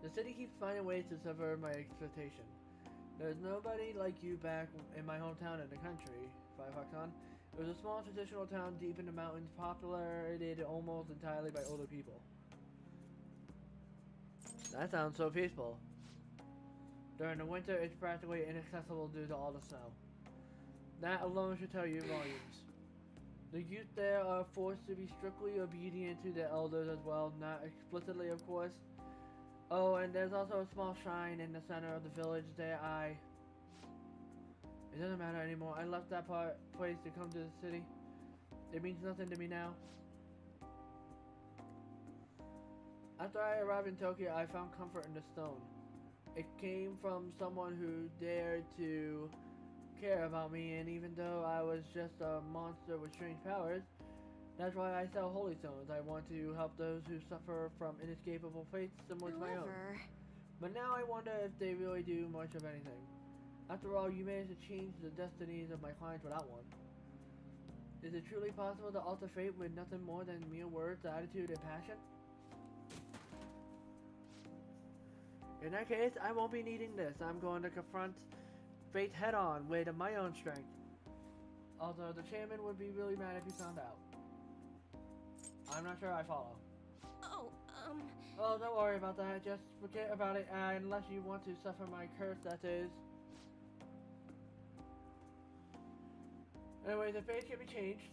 The city keeps finding ways to subvert my expectation. There's nobody like you back in my hometown in the country, Firefox Son. It was a small traditional town deep in the mountains, populated almost entirely by older people. That sounds so peaceful. During the winter, it's practically inaccessible due to all the snow. That alone should tell you volumes. The youth there are forced to be strictly obedient to their elders as well, not explicitly of course. Oh, and there's also a small shrine in the center of the village there. It doesn't matter anymore. I left that place to come to the city. It means nothing to me now. After I arrived in Tokyo, I found comfort in the stone. It came from someone who dared to care about me, and even though I was just a monster with strange powers, that's why I sell holy stones. I want to help those who suffer from inescapable fates similar to my own. But now I wonder if they really do much of anything. After all, you managed to change the destinies of my clients without one. Is it truly possible to alter fate with nothing more than mere words, attitude, and passion? In that case, I won't be needing this. I'm going to confront fate head-on with my own strength. Although the chairman would be really mad if he found out. I'm not sure I follow. Oh, don't worry about that. Just forget about it unless you want to suffer my curse, that is. Anyway, the fate can be changed.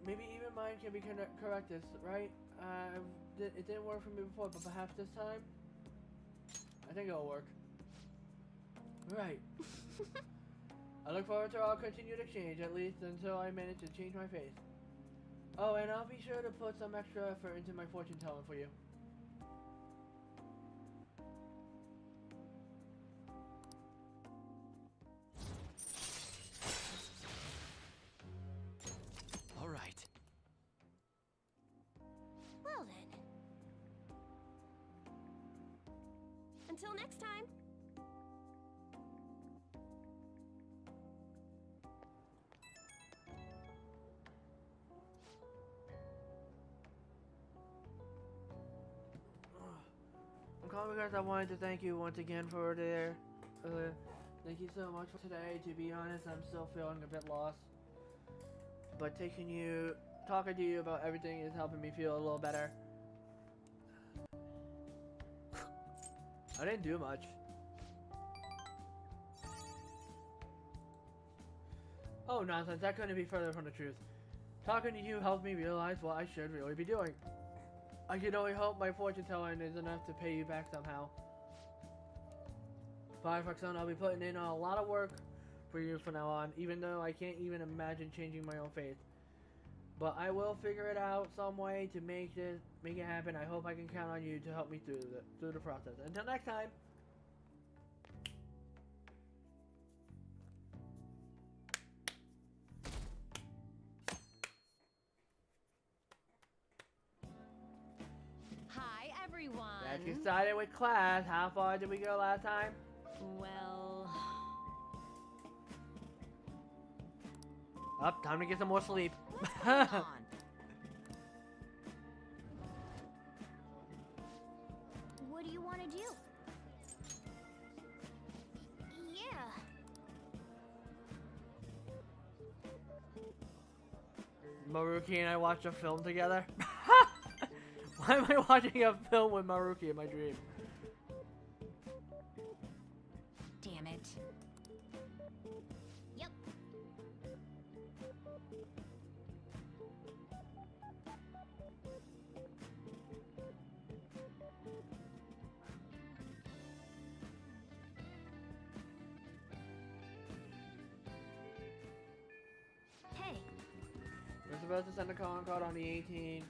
Maybe even mine can be corrected, right? It didn't work for me before, but perhaps this time? I think it'll work. Right. I look forward to our continued exchange, at least until I manage to change my face. Oh, and I'll be sure to put some extra effort into my fortune telling for you. All right. Well then. Until next time. I'm calling because I wanted to thank you once again for earlier. Thank you so much for today. To be honest, I'm still feeling a bit lost. But talking to you about everything is helping me feel a little better. I didn't do much. Oh, nonsense. That couldn't be further from the truth. Talking to you helped me realize what I should really be doing. I can only hope my fortune telling is enough to pay you back somehow. Firefox son, I'll be putting in a lot of work for you from now on, even though I can't even imagine changing my own fate. But I will figure it out some way to make it happen. I hope I can count on you to help me through the process. Until next time. Hi, everyone. Let's get started with class. How far did we go last time? Well, Up, time to get some more sleep. what's going on? What do you want to do? Yeah. Maruki and I watched a film together. Why am I watching a film with Maruki in my dream? Damn it. Yep. Hey. We're supposed to send a calling card on the 18th,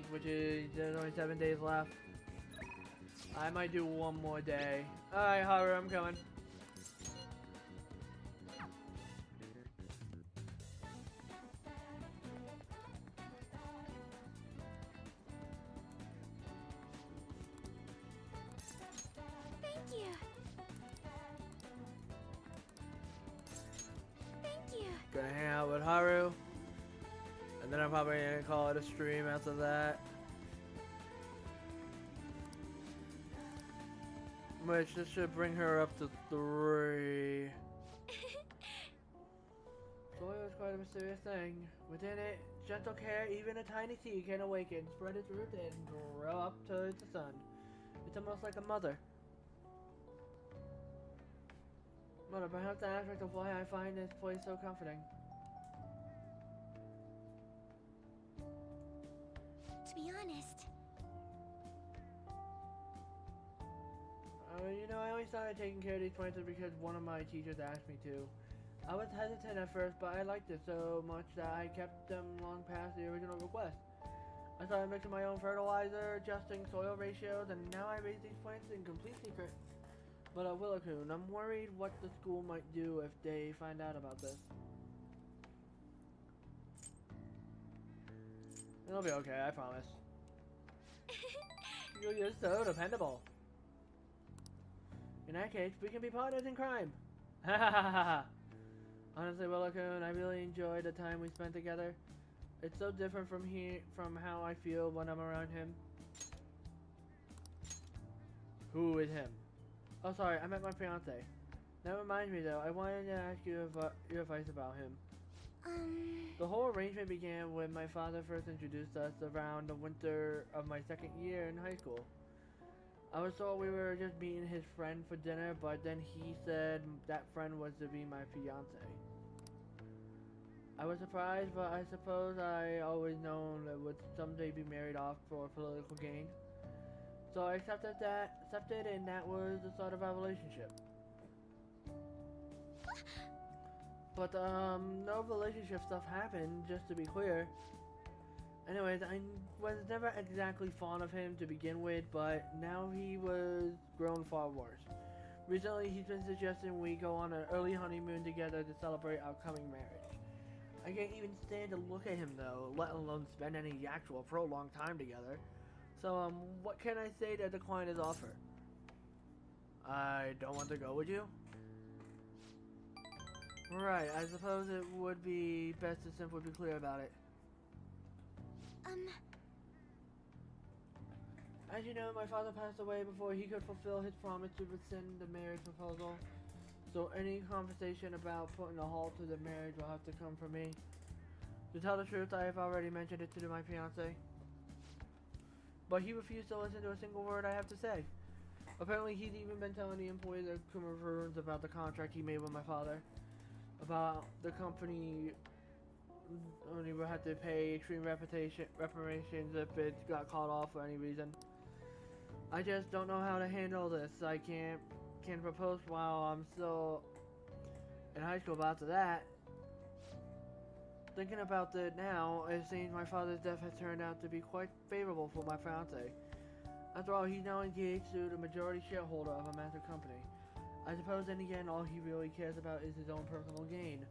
which is there's only 7 days left. I might do one more day. Alright, Haru, I'm coming. Thank you. Thank you. Gonna hang out with Haru. And then I'm probably gonna call it a stream after that. Which this should bring her up to 3. Soil is quite a mysterious thing. Within it, gentle care, even a tiny seed can awaken, spread its roots, and grow up towards the sun. It's almost like a mother. Mother, perhaps the aspect of why I find this place so comforting. To be honest, You know, I only started taking care of these plants because one of my teachers asked me to. I was hesitant at first, but I liked it so much that I kept them long past the original request. I started mixing my own fertilizer, adjusting soil ratios, and now I raise these plants in complete secret. But Willakun, I'm worried what the school might do if they find out about this. It'll be okay, I promise. You're so dependable. In that case, we can be partners in crime. Ha ha ha ha. Honestly, Willakun, I really enjoyed the time we spent together. It's so different from how I feel when I'm around him. Who is him? Oh, sorry, I meant my fiance. That reminds me, though, I wanted to ask you your advice about him. The whole arrangement began when my father first introduced us around the winter of my second year in high school. I was told we were just meeting his friend for dinner, but then he said that friend was to be my fiance. I was surprised, but I suppose I always known that would someday be married off for political gain. So I accepted, and that was the start of our relationship. But no relationship stuff happened, just to be clear. Anyways, I was never exactly fond of him to begin with, but now he was grown far worse. Recently, he's been suggesting we go on an early honeymoon together to celebrate our coming marriage. I can't even stand to look at him though, let alone spend any actual prolonged time together. So, what can I say to decline his offer? I don't want to go with you? Right, I suppose it would be best to simply be clear about it. As you know, my father passed away before he could fulfill his promise to rescind the marriage proposal. So any conversation about putting a halt to the marriage will have to come from me. To tell the truth, I have already mentioned it to my fiance. But he refused to listen to a single word I have to say. Apparently he's even been telling the employees at Kuma about the contract he made with my father. About the company only will have to pay extreme reparations if it got caught off for any reason. I just don't know how to handle this. I can't propose while I'm still in high school, but after that, thinking about it now, it seems my father's death has turned out to be quite favorable for my fiance. After all, he's now engaged to the majority shareholder of a massive company. I suppose in the end, all he really cares about is his own personal gain.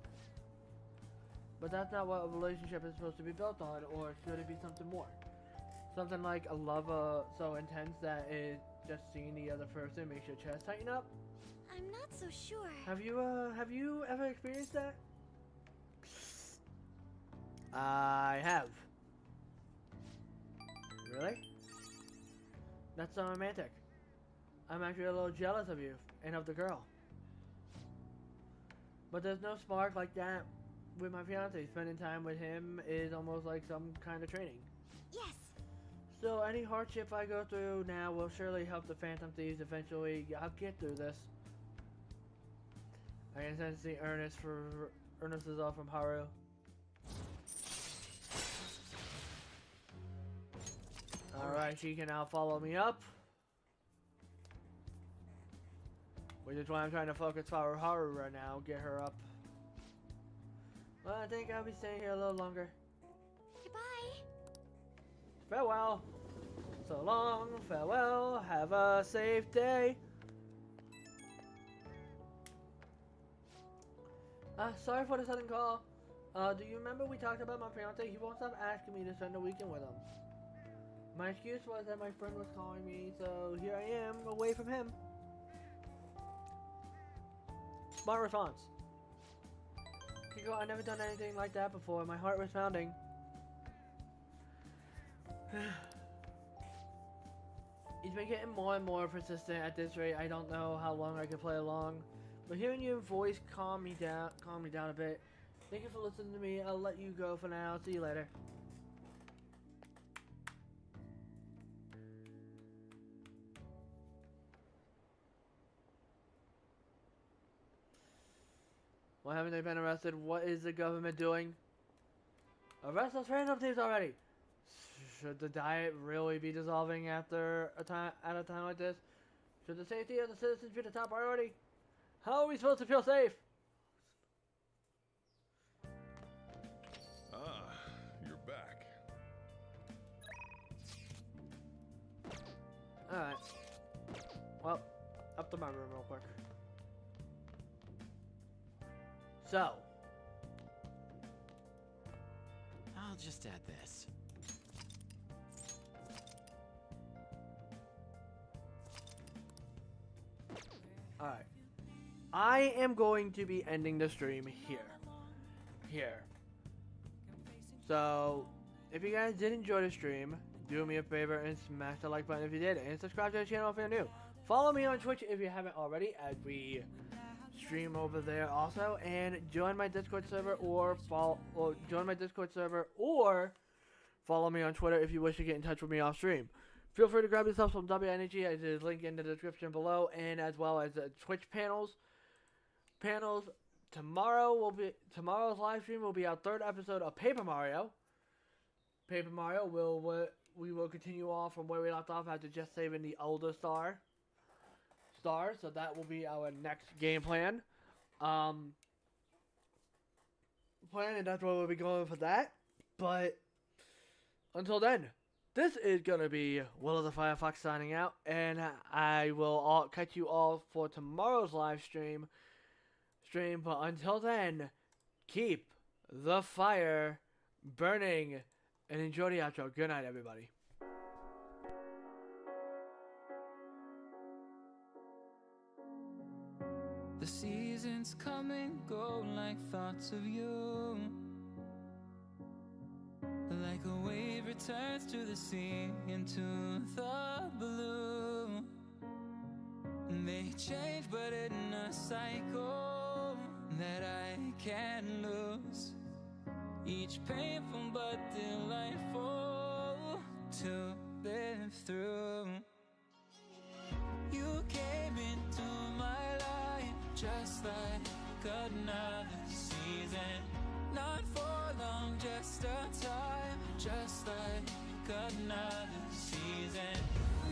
But that's not what a relationship is supposed to be built on, or should it be something more? Something like a love so intense that it just seeing the other person makes your chest tighten up? I'm not so sure. Have you ever experienced that? I have. Really? That's so romantic. I'm actually a little jealous of you and of the girl. But there's no spark like that with my fiance. Spending time with him is almost like some kind of training. Yes. So any hardship I go through now will surely help the Phantom Thieves eventually. I'll get through this. I can sense the earnest is all from Haru. Alright, she can now follow me up. Which is why I'm trying to focus on Haru right now, get her up. Well, I think I'll be staying here a little longer. Goodbye. Farewell. So long, farewell, have a safe day. Sorry for the sudden call. Do you remember we talked about my fiance? He won't stop asking me to spend the weekend with him. My excuse was that my friend was calling me, so here I am, away from him. Smart response. Kiko, I've never done anything like that before. My heart was pounding. He's been getting more and more persistent at this rate. I don't know how long I can play along. But hearing your voice calm me down a bit. Thank you for listening to me. I'll let you go for now. See you later. Why haven't they been arrested? What is the government doing? Arrest those Phantom Thieves already! Should the diet really be dissolving at a time like this? Should the safety of the citizens be the top priority? How are we supposed to feel safe? Ah, you're back. Alright. Well, up to my room real quick. So. I'll just add this. Alright. I am going to be ending the stream here. So, if you guys did enjoy the stream, do me a favor and smash the like button if you did, and subscribe to the channel if you're new. Follow me on Twitch if you haven't already, as we stream over there also, and join my Discord server or follow me on Twitter if you wish to get in touch with me off stream. Feel free to grab yourself some W Energy, as is linked in the description below, and as well as the Twitch panels. Tomorrow's live stream will be our third episode of Paper Mario. We will continue on from where we left off after just saving the older star. So that will be our next game plan. And that's where we'll be going for that. But until then, this is gonna be Will of the Firefox signing out, and I will catch you all for tomorrow's live stream. But until then, keep the fire burning and enjoy the outro. Good night, everybody. The seasons come and go like thoughts of you. Like a wave returns to the sea, into the blue. They change, but in a cycle that I can't lose. Each painful but delightful to live through. You came into my life just like another season. Not for long, just a time, just like another season.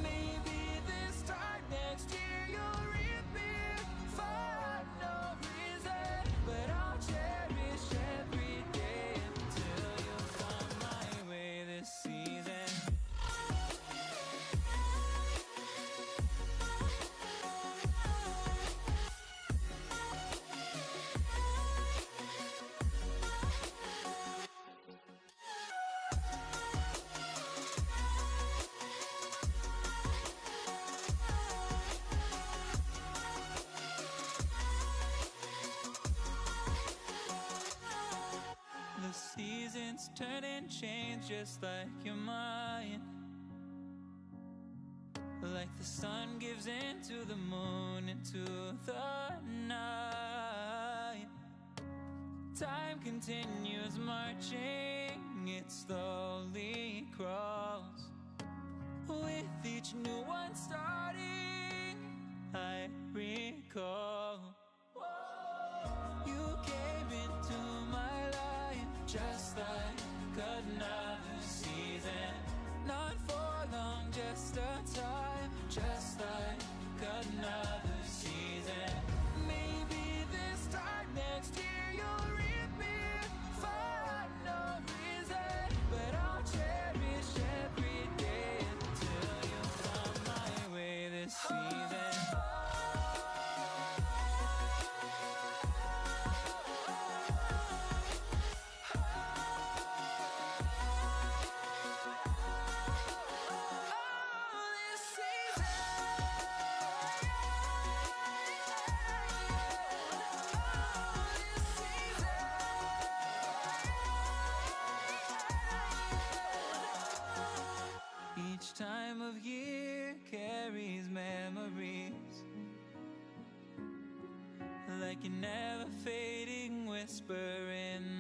Maybe this time next year you'll reappear for no reason, but I'll cherish every day until you come my way this season. The seasons turn and change just like your mind. Like the sun gives into the moon, into the night. Time continues marching, it slowly crawls. With each new one starting, I recall. You came into my life just like another season. Not for long, just a time, just like another season. Maybe this time next year you'll reappear for no reason, but I'll cherish every day until you come my way this season. Each time of year carries memories, like a never fading whisper in